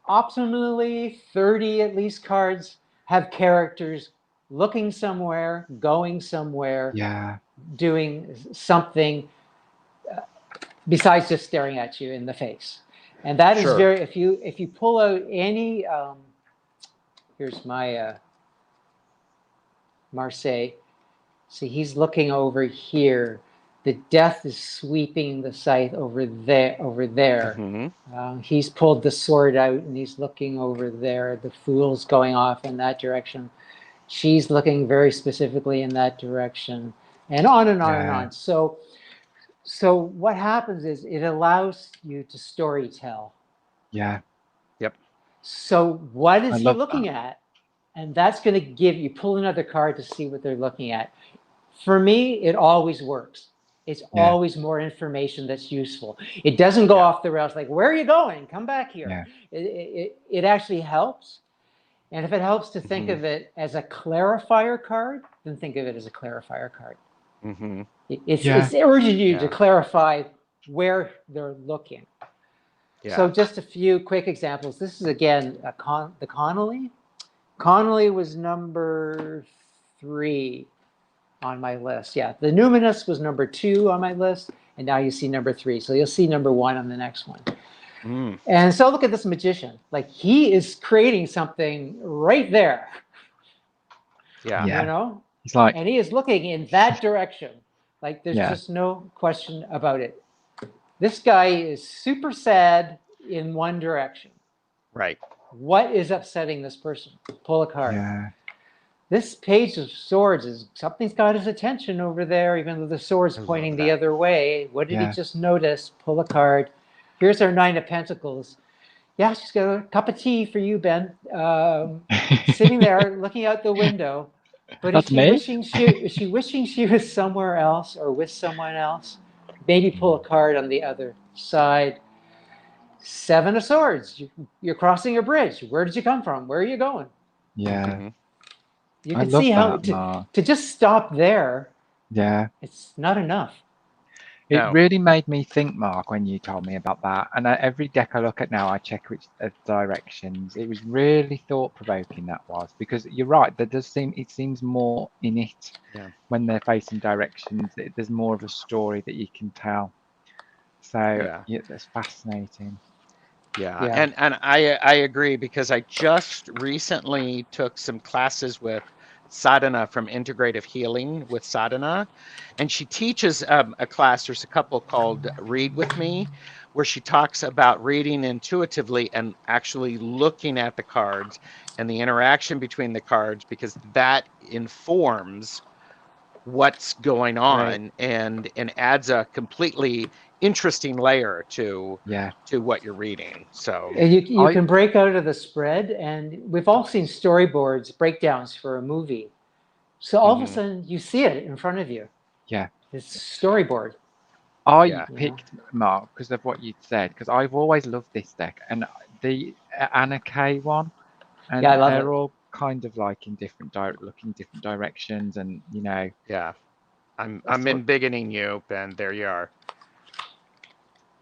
optimally 30 at least cards have characters looking somewhere, going somewhere, Yeah. doing something besides just staring at you in the face. And that is Sure. very, if you pull out any, here's my Marseille. See, he's looking over here. The death is sweeping the scythe over there. He's pulled the sword out and he's looking over there. The fool's going off in that direction. She's looking very specifically in that direction, and on and on and on. So what happens is it allows you to story tell. Yeah. Yep. So what is I he love looking that. at? And that's going to give you, pull another card to see what they're looking at. For me, it always works. It's always more information that's useful. It doesn't go off the rails like, where are you going? Come back here. Yeah. It actually helps. And if it helps to think of it as a clarifier card, then think of it as a clarifier card. It's urging you to clarify where they're looking. Yeah. So just a few quick examples. This is, again, the Connolly. Connolly was number 3 on my list. Yeah, the Numinous was number 2 on my list, and now you see number 3. So you'll see number 1 on the next one. And so look at this magician. Like, he is creating something right there. Yeah. You know? He's like, and he is looking in that direction. Like, there's Yeah. just no question about it. This guy is super sad in one direction. Right. What is upsetting this person? Pull a card. yeah. This Page of Swords is something's got his attention over there, even though the sword's I love pointing the that. other way. What did he Yeah. just notice? Pull a card. Here's our 9 of Pentacles. Yeah, she's got a cup of tea for you, Ben. Sitting there looking out the window. But That's me? is she wishing she was somewhere else or with someone else? Maybe pull a card on the other side. 7 of Swords. You're crossing a bridge. Where did you come from? Where are you going? Yeah. You I can love see how that, Mark. to just stop there, Yeah. it's not enough. It No. really made me think, Mark, when you told me about that. And every deck I look at now, I check which directions. It was really thought-provoking, that was, because you're right. It seems more in it when they're facing directions. There's more of a story that you can tell. So that's fascinating. Yeah. Yeah. And I agree, because I just recently took some classes with Sadhana from Integrative Healing with Sadhana, and she teaches a class. There's a couple called Read With Me, where she talks about reading intuitively and actually looking at the cards and the interaction between the cards, because that informs what's going on, and adds a completely interesting layer to what you're reading. So you can break out of the spread, and we've all seen storyboards, breakdowns for a movie. So all of a sudden you see it in front of you. Yeah. It's storyboard. I picked Mark because of what you'd said, because I've always loved this deck, and the Anna K one, and I love they're it. all kind of like in different different directions, and you know. Yeah, I'm embiggening you, and there you are.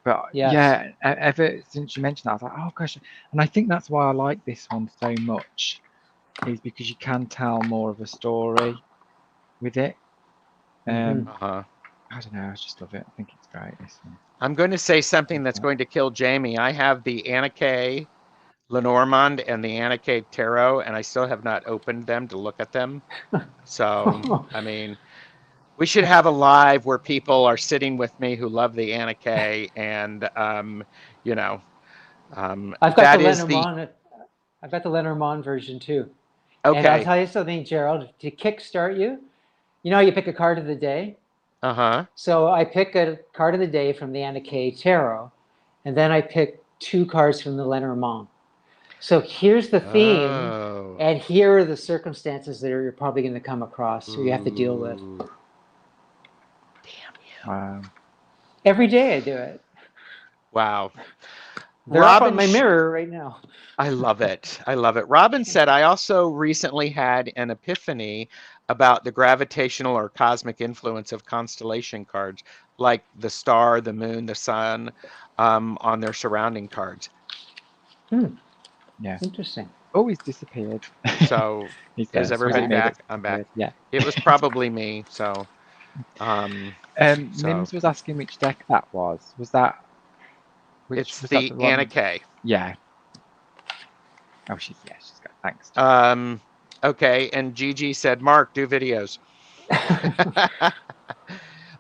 But yeah, ever since you mentioned that, I was like, oh gosh, and I think that's why I like this one so much, is because you can tell more of a story with it. I don't know, I just love it. I think it's great, this one. I'm going to say something that's going to kill Jamie. I have the Anna K Lenormand and the Anna K Tarot, and I still have not opened them to look at them. So, I mean, we should have a live where people are sitting with me who love the Anna K, and you know, I've got the Lenormand. I've got the Lenormand version too. Okay. And I'll tell you something, Gerald. To kickstart you, you know how you pick a card of the day? So I pick a card of the day from the Anna K Tarot, and then I pick 2 cards from the Lenormand. So here's the theme, and here are the circumstances that you're probably going to come across, or you have to deal with. Damn you! Every day I do it. Wow. They're up on my mirror right now. I love it. I love it. Robin said, I also recently had an epiphany about the gravitational or cosmic influence of constellation cards, like the star, the moon, the sun, on their surrounding cards. Yeah. Interesting. Oh, he's disappeared. So is everybody back? I'm back. Yeah. It was probably me. So Mims was asking which deck that was. Was that it's the Anna K. Yeah. Oh, she's got thanks. Okay, and Gigi said, Mark, do videos.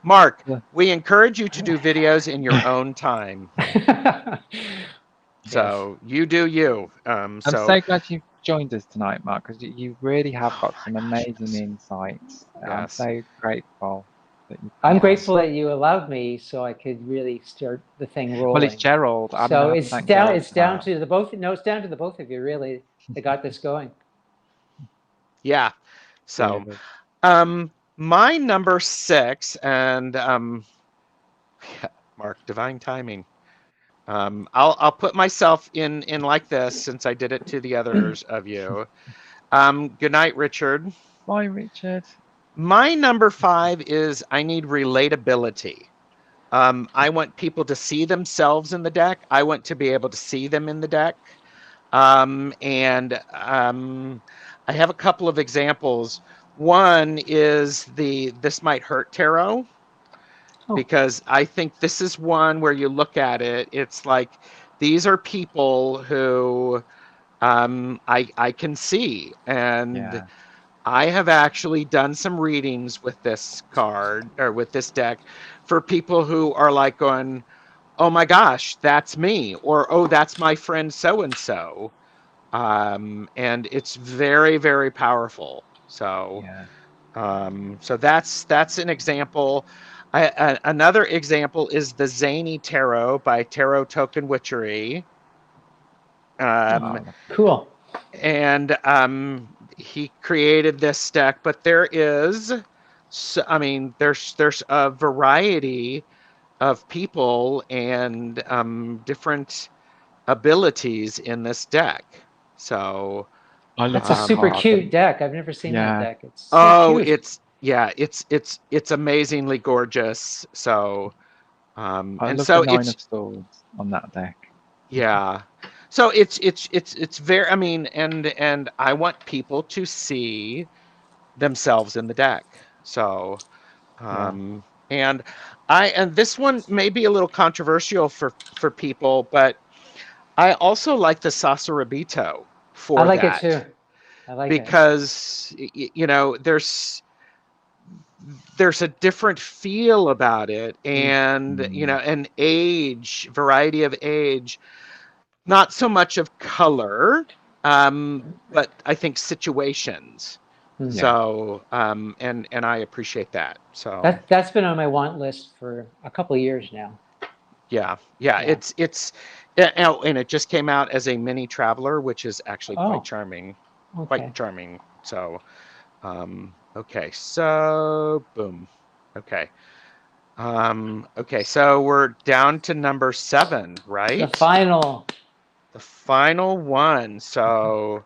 Mark, we encourage you to do videos in your own time. So you do you. I'm so glad you joined us tonight, Mark, because you really have got some amazing insights. Yes. I'm so grateful. I'm grateful that you allowed me so I could really start the thing rolling. Well, it's Gerald. So it's down to the both. No, it's down to the both of you really that got this going. Yeah. So, my number 6, and Mark, divine timing. I'll put myself in like this since I did it to the others of you. Good night, Richard. Bye, Richard. My number 5 is I need relatability. I want people to see themselves in the deck. I want to be able to see them in the deck. I have a couple of examples. One is the This Might Hurt Tarot, because I think this is one where you look at it, it's like these are people who I can see, and I have actually done some readings with this card or with this deck for people who are like going, oh my gosh, that's me, or oh, that's my friend so and so. And it's very, very powerful. So, so that's an example. Another example is the Zany Tarot by Tarot Token Witchery. Cool. And he created this deck, but there is, I mean, there's a variety of people and different abilities in this deck. So that's a super cute deck. I've never seen that deck. It's so cute. It's amazingly gorgeous. So I love the Nine of Swords on that deck. Yeah. So it's very, I mean, and I want people to see themselves in the deck. So and this one may be a little controversial for people, but I also like the Sasarabito for that. I like it too. I like it. Because, you know, there's a different feel about it, and, you know, an age, variety of age, not so much of color, but I think situations. Hmm. So, and I appreciate that. So, That's been on my want list for a couple of years now. yeah, Yeah. and it just came out as a mini traveler, which is actually quite Oh, charming, okay. So, okay, so boom. Okay. Okay, so we're down to number 7, The right? final. The final one. So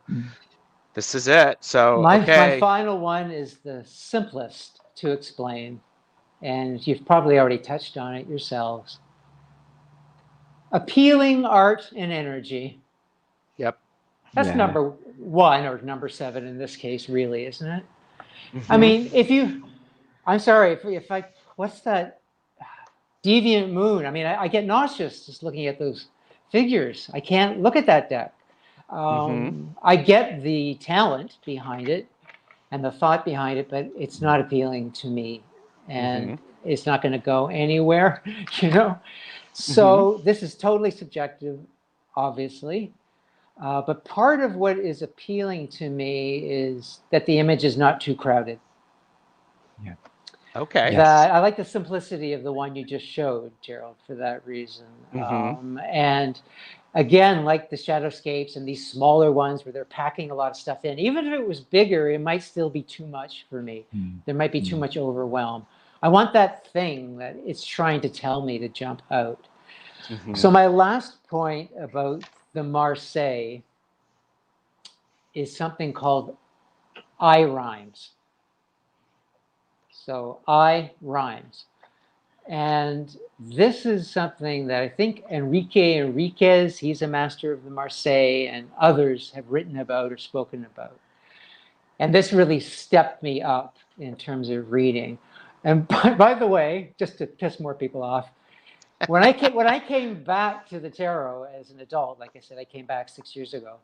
this is it. So, My okay. final one is the simplest to explain, and you've probably already touched on it yourselves. Appealing art and energy. Yep. That's Yeah. number 1 or number 7 in this case, really, isn't it? I Mhm. mean, I'm sorry, if I, what's that deviant moon? I mean, I get nauseous just looking at those figures. I can't look at that deck. Mhm. I get the talent behind it and the thought behind it, but it's not appealing to me, and Mhm. it's not going to go anywhere, you know? Mhm. So this is totally subjective, obviously. But part of what is appealing to me is that the image is not too crowded. Okay. Yes. That I like the simplicity of the one you just showed, Gerald, for that reason. Mhm. And again, like the shadowscapes and these smaller ones where they're packing a lot of stuff in, even if it was bigger, it might still be too much for me. There might be too much overwhelm. I want that thing that it's trying to tell me to jump out. Mhm. So my last point about the Marseille is something called I rhymes. So I rhymes. And this is something that I think Enrique Enriquez, he's a master of the Marseille, and others have written about or spoken about. And this really stepped me up in terms of reading. And by the way, just to piss more people off, when I came back to the tarot as an adult, like I said, I came back 6 years ago.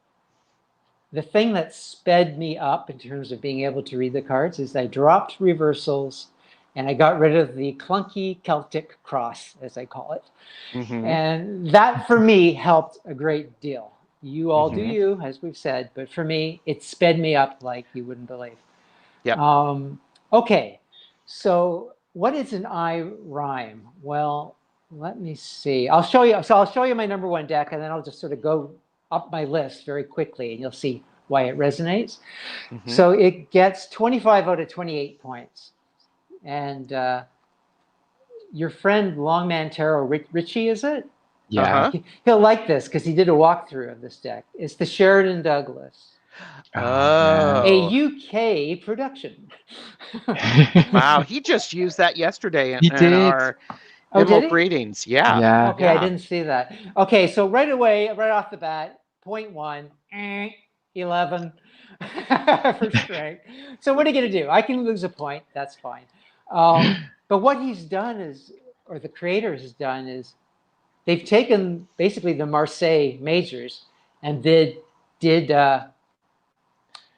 The thing that sped me up in terms of being able to read the cards is I dropped reversals and I got rid of the clunky Celtic cross, as I call it. Mhm. And that for me helped a great deal. You all do Mhm. you, as we've said, but for me, it sped me up like you wouldn't believe. Yep. Okay, so what is an I rhyme? Well, let me see. I'll show you. So I'll show you my number 1 deck, and then I'll just sort of go up my list very quickly, and you'll see why it resonates. Mhm. So it gets 25 out of 28 points. And your friend Longman Tarot, Richie, is it? Yeah. He'll like this because he did a walkthrough of this deck. It's the Sheridan Douglas, Yeah. a Oh. UK production. Wow, he just used that yesterday He in did. our Oh, did emerald he? readings. Yeah. Yeah. Okay, I Yeah. didn't see that. Okay, so right away, right off the bat, point 1, 11 for strength. So what are you going to do? I can lose a point. That's fine. But what he's done is, or the creator has done, is they've taken basically the Marseille majors and did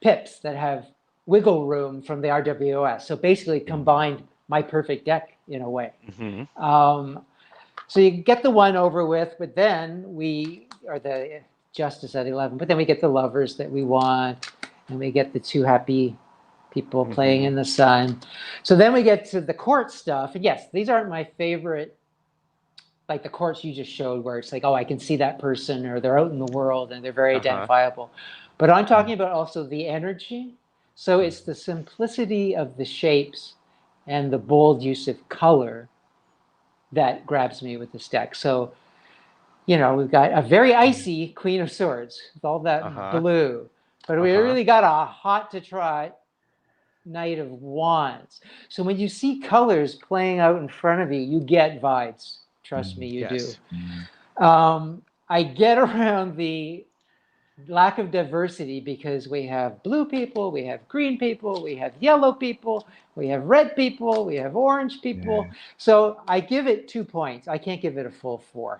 pips that have wiggle room from the RWS. So basically combined my perfect deck in a way. Mhm. So you get the one over with, but then we are the justice at 11, but then we get the lovers that we want, and we get the 2 happy people playing in the sun. So then we get to the court stuff. And yes, these aren't my favorite, like the courts you just showed, where it's like, oh, I can see that person, or they're out in the world and they're very identifiable. But I'm talking about also the energy. So it's the simplicity of the shapes and the bold use of color that grabs me with this deck. So, you know, we've got a very icy Queen of Swords with all that blue, but we really got a hot to trot Knight of Wands. So when you see colors playing out in front of you, you get vibes. Trust me, you do. Yes. I get around the lack of diversity because we have blue people, we have green people, we have yellow people, we have red people, we have orange people. Yeah. So I give it 2 points. I can't give it a full 4,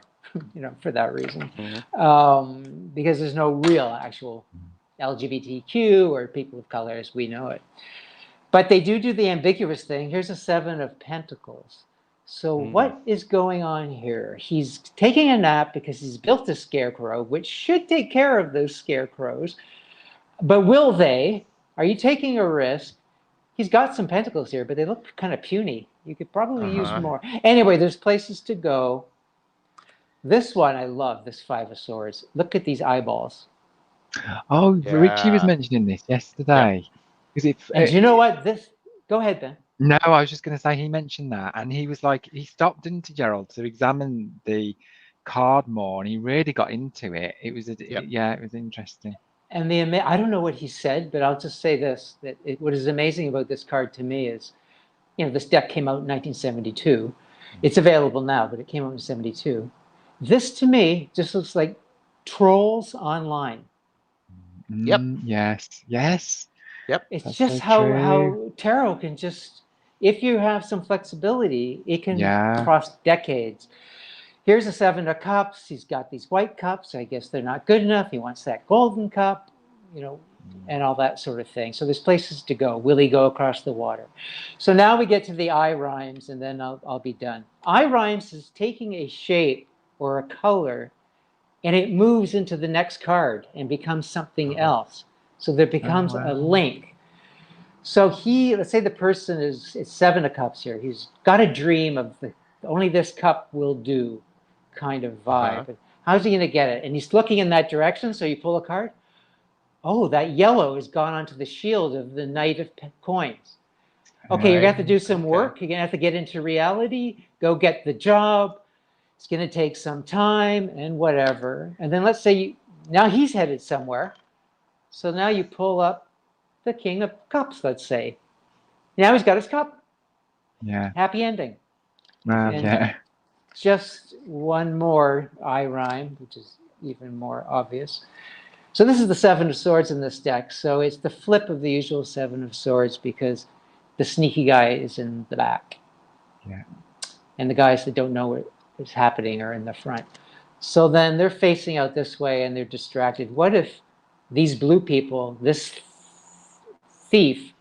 you know, for that reason, Mhm. because there's no real actual LGBTQ or people of color as we know it. But they do the ambiguous thing. Here's a 7 of Pentacles. So what is going on here? He's taking a nap because he's built a scarecrow, which should take care of those scarecrows. But will they? are you taking a risk? He's got some pentacles here, but they look kind of puny. You could probably use more. Anyway, there's places to go. This one, I love, this Five of Swords. Look at these eyeballs. Oh, Richie was Yeah. mentioning this yesterday. Because And do you know what? Go ahead, Ben. No, I was just going to say he mentioned that, and he was like, he stopped, didn't he, Gerald, to examine the card more, and he really got into it. It was, yeah, it was interesting. And I don't know what he said, but I'll just say this: that what is amazing about this card to me is, this deck came out in 1972. It's available now, but it came out in 72. This to me just looks like trolls online. Yep. Yes. Yep. It's That's just so how true. tarot can just, if you have some flexibility, it can Yeah. cross decades. Here's a Seven of Cups. He's got these white cups. I guess they're not good enough. He wants that golden cup, and all that sort of thing. So there's places to go. Will he go across the water? So now we get to the eye rhymes, and then I'll be done. Eye rhymes is taking a shape or a color, and it moves into the next card and becomes something else. So there becomes a link. So let's say the person it's Seven of Cups here. He's got a dream of only this cup will do kind of vibe. But how's he going to get it? And he's looking in that direction. So you pull a card. Oh, that yellow has gone onto the shield of the Knight of Coins. Okay, you're going to have to do some work. You're going to have to get into reality, go get the job. It's going to take some time and whatever. And then let's say now he's headed somewhere. So now you pull up the King of Cups, let's say. Now he's got his cup. Yeah. Happy ending. Yeah. Just one more eye rhyme, which is even more obvious. So this is the Seven of Swords in this deck. So it's the flip of the usual Seven of Swords because the sneaky guy is in the back. Yeah. And the guys that don't know what is happening are in the front. So then they're facing out this way and they're distracted. What if these blue people, this thief,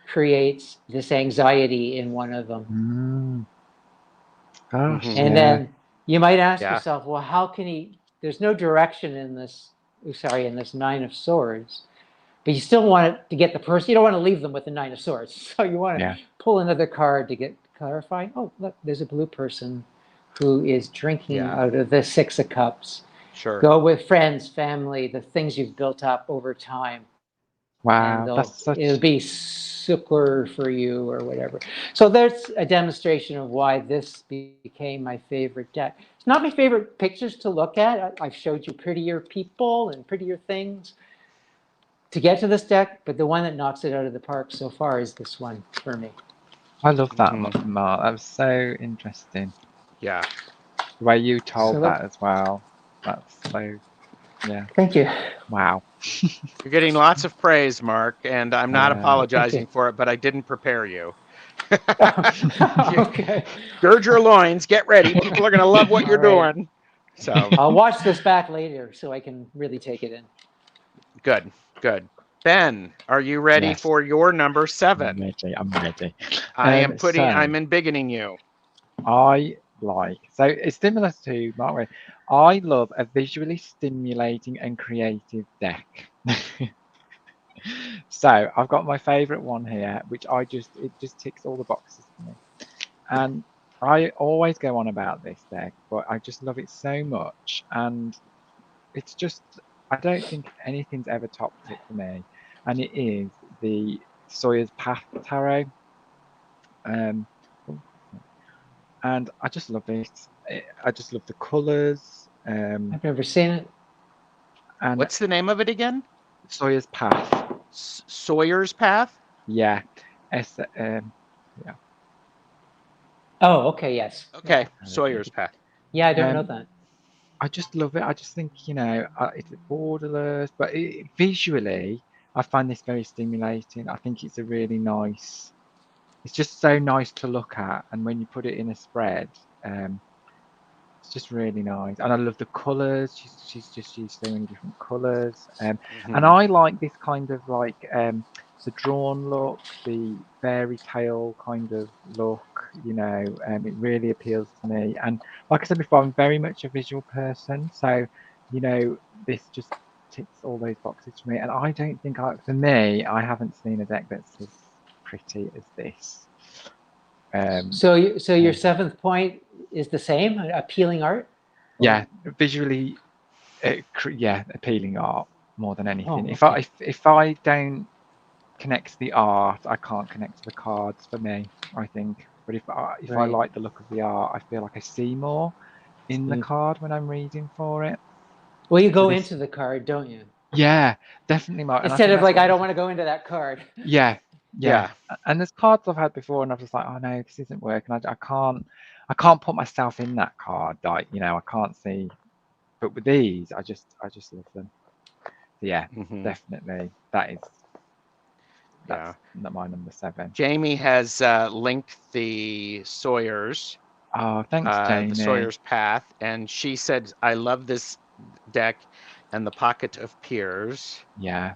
creates this anxiety in one of them? Gosh, and then you might ask yourself, well, how can he? There's no direction in this. In this Nine of Swords, but you still want it to get the person. You don't want to leave them with the Nine of Swords, so you want to pull another card to clarify. Oh, look, there's a blue person who is drinking out of the Six of Cups. Sure. Go with friends, family, the things you've built up over time. Wow, and it'll be succor for you or whatever. So there's a demonstration of why this became my favorite deck. It's not my favorite pictures to look at. I've showed you prettier people and prettier things to get to this deck, but the one that knocks it out of the park so far is this one for me. I love that, Mark. That was so interesting. Yeah. The way you told that as well. That's so, Thank you. Wow. You're getting lots of praise, Mark, and I'm not apologizing for it, but I didn't prepare you. Okay. Gird your loins, get ready. People are going to love what you're doing. So I'll watch this back later so I can really take it in. Good. Ben, are you ready for your number 7? I'm ready. I'm embiggening you. So it's similar to Mark. I love a visually stimulating and creative deck. So I've got my favorite one here, which it just ticks all the boxes for me. And I always go on about this deck, but I just love it so much. And it's just, I don't think anything's ever topped it for me. And it is the Sawyer's Path Tarot. And I just love it. I just love the colours. I've never seen it. And what's the name of it again? Sawyer's Path. Sawyer's Path? Yeah. Oh, okay, yes. Okay, Sawyer's Path. Yeah, I don't know that. I just love it. I just think, it's borderless, but visually, I find this very stimulating. I think it's a really nice, it's just so nice to look at. And when you put it in a spread, it's just really nice. And I love the colours. She's just used so many different colours. And I like this kind of like the drawn look, the fairy tale kind of look, it really appeals to me. And like I said before, I'm very much a visual person. So, this just ticks all those boxes for me. And I don't think for me, I haven't seen a deck that's as pretty as this. So your 7th point is the same, appealing art? Yeah, visually, appealing art more than anything. Oh, okay. If I don't connect to the art, I can't connect to the cards for me, I think. But if I Right. like the look of the art, I feel like I see more in the card when I'm reading for it. Well, you go into the card, don't you? Yeah, definitely, Mark. Instead of like, I don't want to go into that card. Yeah. Yeah. And there's cards I've had before, and I'm just like, oh no, this isn't working. I can't put myself in that card. Like, I can't see. But with these, I just love them. So yeah, definitely. That's my number 7. Jamie has linked the Sawyer's. Oh, thanks, Jamie. The Sawyer's Path, and she said, "I love this deck and the Pocket of Peers." Yeah.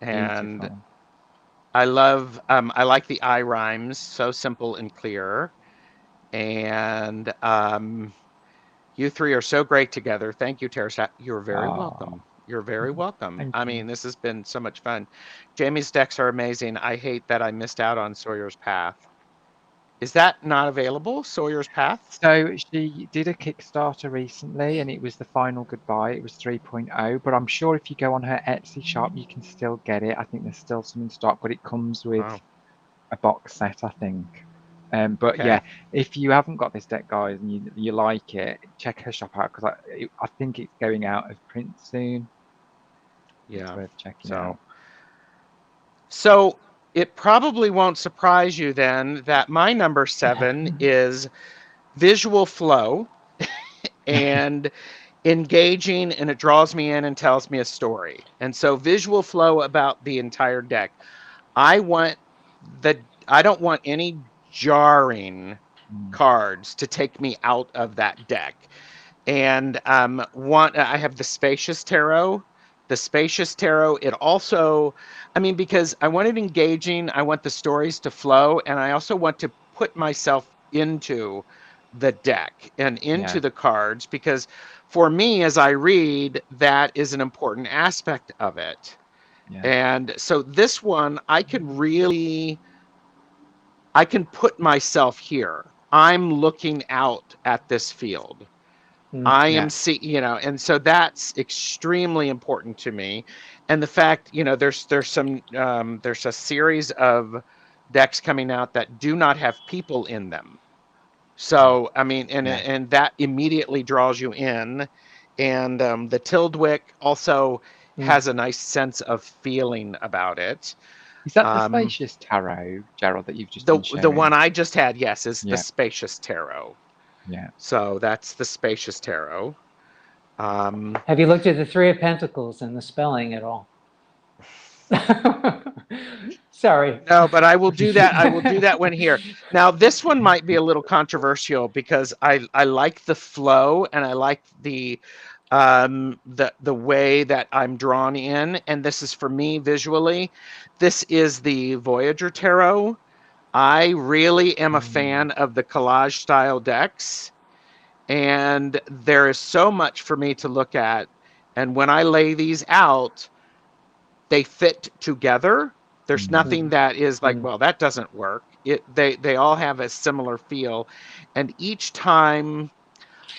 And beautiful. I like the eye rhymes, so simple and clear. And you three are so great together. Thank you, Teresa. You're very welcome. You're very welcome. I mean, this has been so much fun. Jamie's decks are amazing. I hate that I missed out on Sawyer's Path. Is that not available, Sawyer's Path? So she did a Kickstarter recently, and it was the final goodbye. It was 3.0, but I'm sure if you go on her Etsy shop, you can still get it. I think there's still some in stock, but it comes with a box set, I think. But yeah, if you haven't got this deck, guys, and you like it, check her shop out, because I think it's going out of print soon. Yeah, it's worth checking out. So it probably won't surprise you then that my number 7 is visual flow and engaging, and it draws me in and tells me a story. And so visual flow about the entire deck. I don't want any jarring cards to take me out of that deck. And I have the Spacious Tarot. The Spacious Tarot, it also, because I want it engaging, I want the stories to flow, and I also want to put myself into the deck and into the cards, because for me, as I read, that is an important aspect of it. And so this one, I can put myself here. I'm looking out at this field. I am and so that's extremely important to me. And the fact, there's a series of decks coming out that do not have people in them. So, and that immediately draws you in. And the Tildwick also has a nice sense of feeling about it. Is that the Spacious Tarot, Gerald, that you've just been showing? The one I just had, yes, is the Spacious Tarot. Yeah. So that's the Spacious Tarot. Have you looked at the 3 of Pentacles and the spelling at all? Sorry. No, but I will do that. I will do that one here. Now, this one might be a little controversial because I like the flow, and I like the way that I'm drawn in, and this is for me visually. This is the Voyager Tarot. I really am a fan of the collage style decks, and there is so much for me to look at. And when I lay these out, they fit together. There's nothing that is like, well, that doesn't work. They all have a similar feel. And each time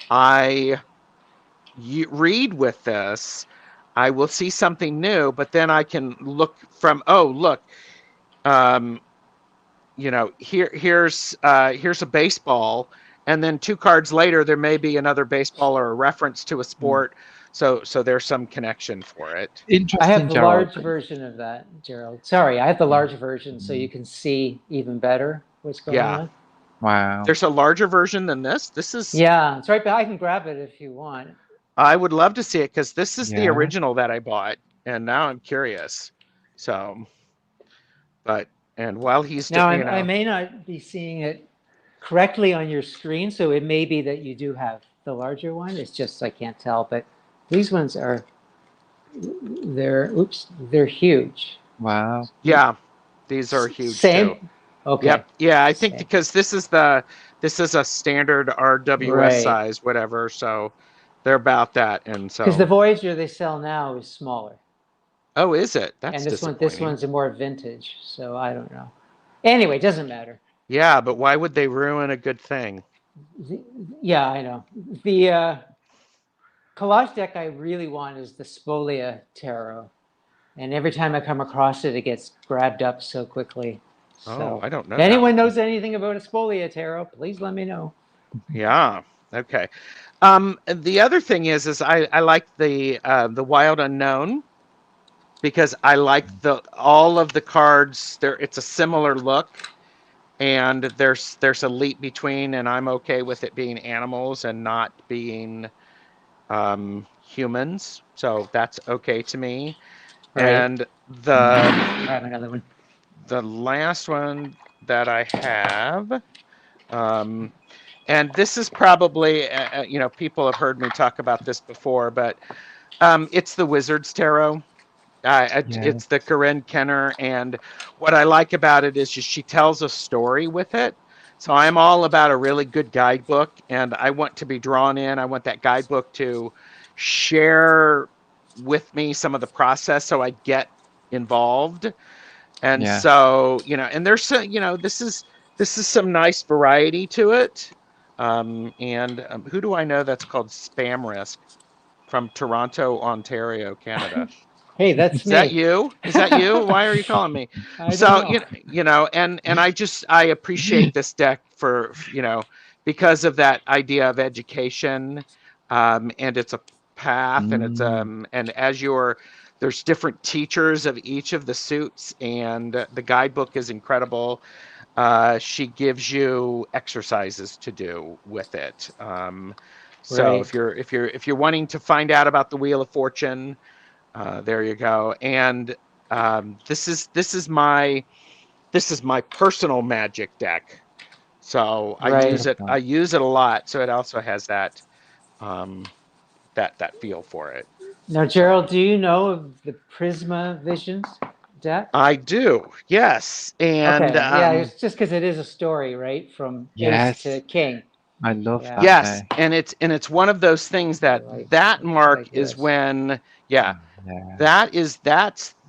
I read with this, I will see something new, but then I can look from, here's a baseball, and then 2 cards later there may be another baseball or a reference to a sport. So there's some connection for it. Interesting. I have the large version of that, Gerald. Sorry, I have the large version, so you can see even better what's going on. Wow. There's a larger version than this. This is it's right behind. I can grab it if you want. I would love to see it, because this is the original that I bought, and now I'm curious. So, and while he's now, I may not be seeing it correctly on your screen, so it may be that you do have the larger one. It's just I can't tell, but these ones are they're huge. Wow. Yeah, these are huge. Same. Too. Okay. Yep. Yeah, I think because this is a standard RWS size, whatever. So They're about that, and Because the so. Voyager they sell now is smaller, Oh, is it? That's and this disappointing. one's a more vintage. So I don't know. Anyway, it doesn't matter. Yeah, but why would they ruin a good thing? Yeah, I know. The Collage deck I really want is the Spolia Tarot. And every time I come across it, it gets grabbed up so quickly. Oh, So I don't know if that anyone one. knows anything about a Spolia Tarot, please let me know. Yeah. Okay. The other thing is I like the Wild Unknown because I like all of the cards. It's a similar look, and there's a leap between, and I'm okay with it being animals and not being humans. So that's okay to me. Right. And I have another one. the last one that I have, and this is probably, people have heard me talk about this before, but it's the Wizard's Tarot. It's the Corinne Kenner, and what I like about it is she tells a story with it. So I'm all about a really good guidebook, and I want to be drawn in. I want that guidebook to share with me some of the process so I get involved. And so, and there's this is some nice variety to it. And who do I know that's called Spam Risk from Toronto, Ontario, Canada? Hey, that's Is that me. you? Is that you? Why are you calling me? I don't So, know. and I appreciate this deck for, because of that idea of education, and it's a path, and and there's different teachers of each of the suits, and the guidebook is incredible. She gives you exercises to do with it. So Right. if you're wanting to find out about the Wheel of Fortune, there you go. And this is my personal magic deck. So I Right. use it a lot. So it also has that that feel for it. Now, So Gerald, do you know of the Prisma Visions deck? I do, yes. And Okay. Yeah, it's just because it is a story, right? From ace Yes, to king. I love Yeah. that. yes, and it's one of those things that I mark like is this. when, Yeah,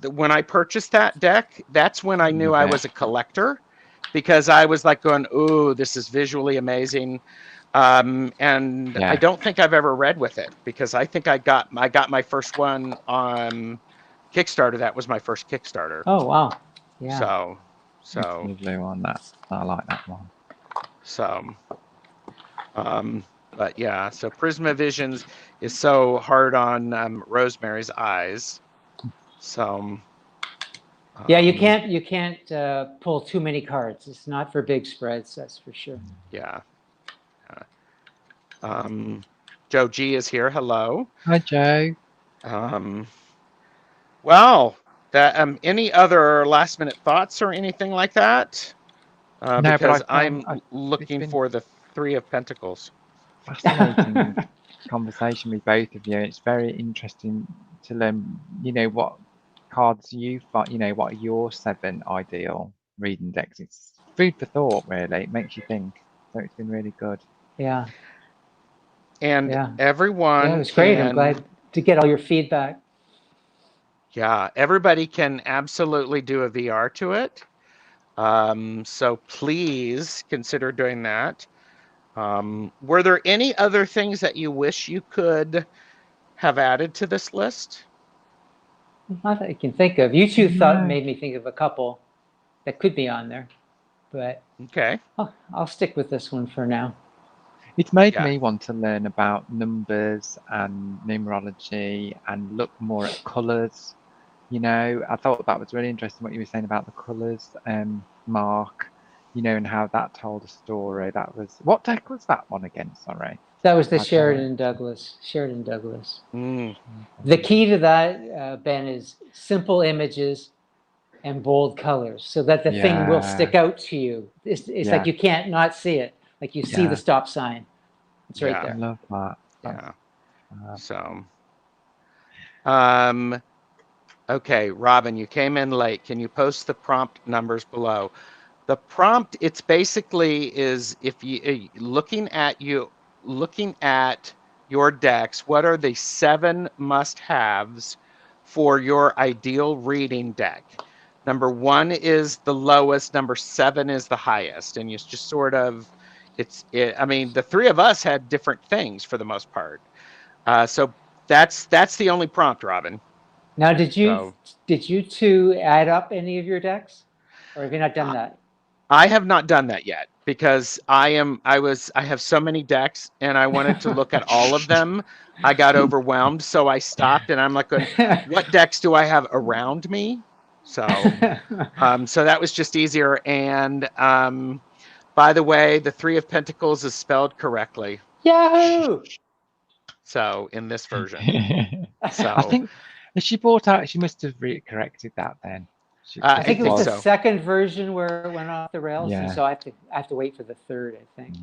when I purchased that deck, that's when I knew love I it. was a collector, because I was like going, ooh, this is visually amazing. And I Yeah, don't think I've ever read with it, because I think I got my first one on Kickstarter. That was my first Kickstarter. Oh, wow. Yeah. So it's a lovely one. I like that one. so but yeah, so Prisma Visions is so hard on Rosemary's Eyes. So Yeah, you can't pull too many cards. It's not for big spreads, that's for sure. yeah. Joe G is here. Hello. Hi, Joe. Well, that any other last minute thoughts or anything like that? No, but Because found I'm it's looking been for the Three of Pentacles. fascinating conversation with both of you. It's very interesting to learn, what cards you find, what are your 7 ideal reading decks. It's food for thought, really. It makes you think. So it's been really good. Yeah. And Yeah. Yeah, it everyone was great. I'm glad to get all your feedback. yeah, everybody can absolutely do a VR to it. So please consider doing that. Were there any other things that you wish you could have added to this list? Not that I can think of. You two No. made me think of a couple that could be on there, but Okay. I'll stick with this one for now. It's made Yeah. me want to learn about numbers and numerology and look more at colours. I thought that was really interesting what you were saying about the colours, Mark, and how that told a story. What deck was that one again? Sorry. That was the I don't know. Sheridan Douglas. Sheridan Douglas. Mm, The key to that, Ben, is simple images and bold colors, so that the thing will Yeah, stick out to you. It's like yeah, you can't not see it. Like you see the yeah. stop sign. It's right yeah. I there. love that. Yeah. Uh, So, um, okay, Robin, you came in late. Can you post the prompt numbers below? The prompt, it's basically is if you looking at your decks, what are the 7 must-haves for your ideal reading deck? Number 1 is the lowest, number 7 is the highest, and it's just sort of, I mean, the 3 of us had different things for the most part. So that's the only prompt, Robin. Now, did So you two add up any of your decks, or have you not done that? I have not done that yet because I have so many decks and I wanted to look at all of them. I got overwhelmed, so I stopped, and I'm like, going, what decks do I have around me? So, so that was just easier. And by the way, the 3 of Pentacles is spelled correctly. Yahoo! So in this version, so I think if she brought out, she must have corrected that then. I I think it was the so. second version where it went off the rails, and Yeah. so I have to wait for the third, I think.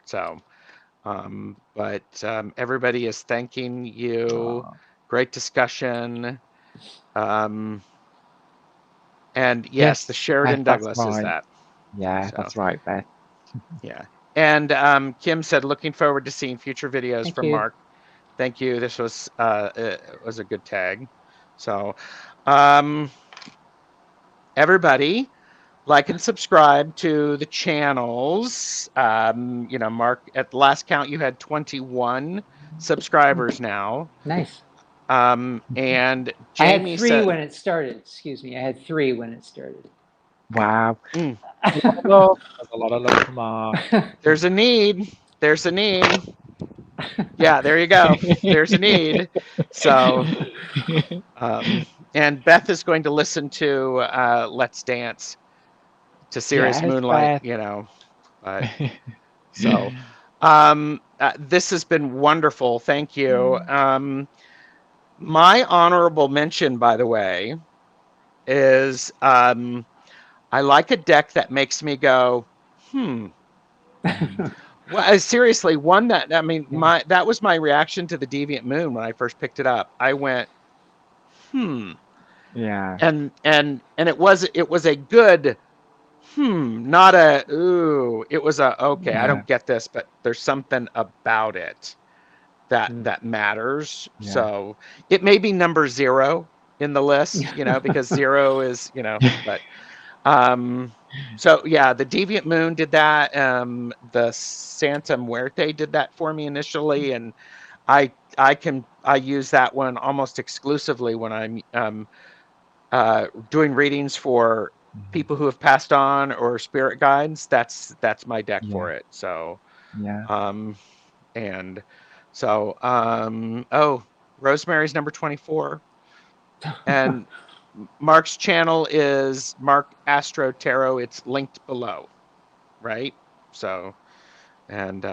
So, but everybody is thanking you. Aw. Great discussion. And yes, Yes, the Sheridan that's Douglas right. is that. Yeah, So, that's right, Beth. Yeah. And Kim said, looking forward to seeing future videos Thank from you. Mark. Thank you. This was a good tag. So, everybody, like and subscribe to the channels. You know, Mark, at the last count, you had 21 subscribers now. Nice. And I had Jamie 3 said, when it started. Excuse me. I had 3 when it started. Wow. Mm. There's a lot of love from Mark. there's a need. There's a need. Yeah, there you go. There's a need. So, and Beth is going to listen to Let's Dance to Serious Yes, Moonlight, Beth. you know. So, this has been wonderful. Thank you. My honorable mention, by the way, is I like a deck that makes me go, Well, seriously, one that, I mean, that was my reaction to the Deviant Moon when I first picked it up. I went, Yeah. and it was a good, not a ooh. It was a okay. I don't get this, but there's something about it that matters. Yeah. So it may be number 0 in the list, you know, because 0 is, you know, but so yeah, the Deviant Moon did that. The Santa Muerte did that for me initially, and I use that one almost exclusively when I'm doing readings for people who have passed on or spirit guides. That's my deck for it. So and so oh, Rosemary's number 24, and Mark's channel is Mark Astro Tarot. It's linked below, right? So, and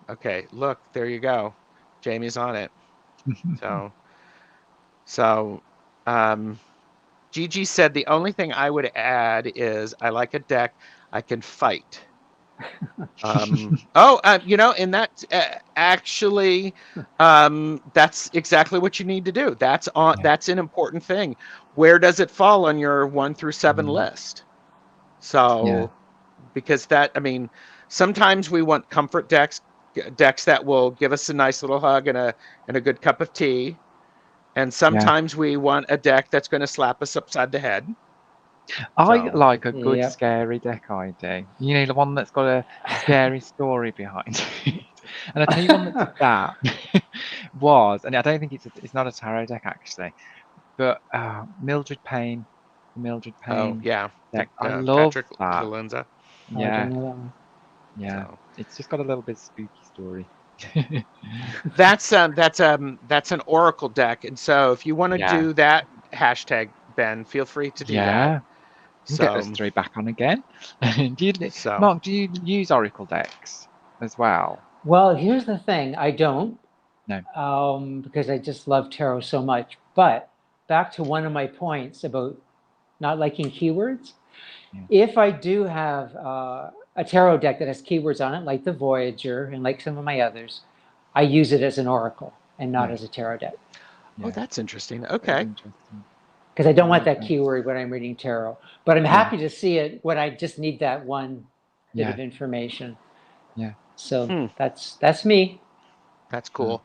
okay, look, there you go. Jamie's on it. So, Gigi said the only thing I would add is I like a deck I can fight. You know, and that actually, that's exactly what you need to do. That's an important thing. Where does it fall on your 1 through 7 list? So, because that, I mean, sometimes we want comfort decks that will give us a nice little hug and a good cup of tea, and sometimes we want a deck that's going to slap us upside the head. I like a good scary deck idea. You know, the one that's got a scary story behind it. And I tell you one that did that was, and I don't think it's not a tarot deck actually, but Mildred Payne. Oh yeah, deck. I love Patrick that. Valenza. Yeah, So. It's just got a little bit of spooky story. That's an oracle deck, and so if you want to do that hashtag, Ben, feel free to do that. So get those 3 back on again. Mark, do you use oracle decks as well? Well, here's the thing. I don't. No. Because I just love tarot so much. But back to one of my points about not liking keywords. If I do have a tarot deck that has keywords on it, like the Voyager and like some of my others, I use it as an oracle and not as a tarot deck. Oh, that's interesting. Okay. Because I don't want that keyword when I'm reading tarot. But I'm happy to see it when I just need that one bit of information. Yeah. So that's me. That's cool.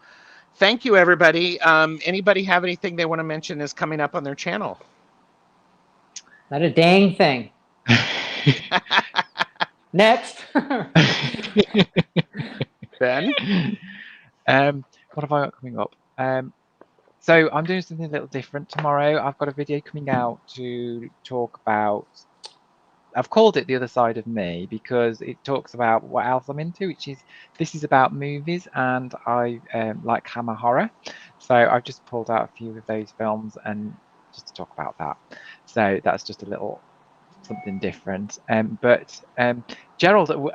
Thank you, everybody. Anybody have anything they want to mention is coming up on their channel? Not a dang thing. Next. Ben? What have I got coming up? So I'm doing something a little different tomorrow. I've got a video coming out to talk about, I've called it The Other Side of Me because it talks about what else I'm into, this is about movies, and I like hammer horror. So I've just pulled out a few of those films and just to talk about that. So that's just a little something different. But Gerald,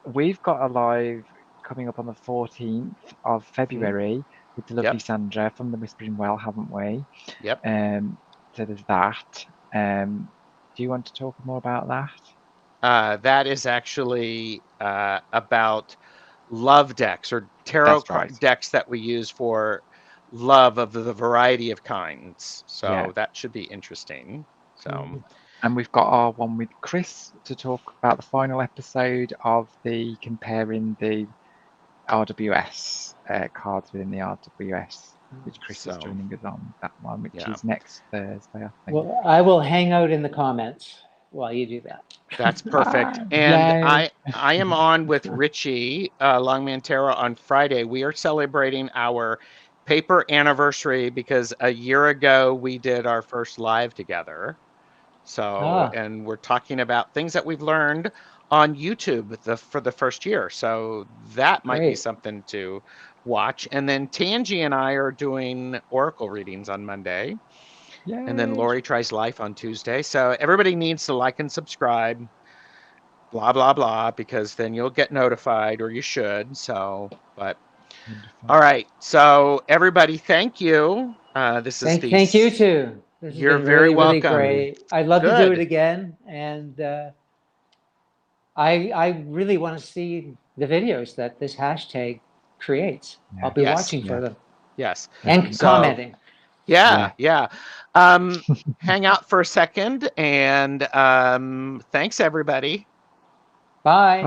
we've got a live coming up on the 14th of February with the lovely Sandra from the Whispering Well, haven't we? Yep. So there's that. Do you want to talk more about that? That is actually about love decks or tarot decks that we use for love of the variety of kinds. So that should be interesting. So. And we've got our one with Chris to talk about the final episode of the comparing the RWS cards within the RWS, which Chris is joining us on that one, which is next Thursday, I think. Well, I will hang out in the comments while you do that. That's perfect. And I am on with Richie Longman Tarot on Friday. We are celebrating our paper anniversary because a year ago we did our first live together. So, and we're talking about things that we've learned on YouTube for the first year. So that might be something to watch. And then Tangi and I are doing oracle readings on Monday. Yay. And then Lori tries life on Tuesday. So everybody needs to like and subscribe, blah, blah, blah, because then you'll get notified, or you should. So, but all right. So everybody, thank you. This is thank you too. This You're very welcome. Really great. I'd love to do it again, and I really want to see the videos that this hashtag creates. I'll be watching for them. Yes, and commenting. Yeah. Hang out for a second, and thanks everybody. Bye.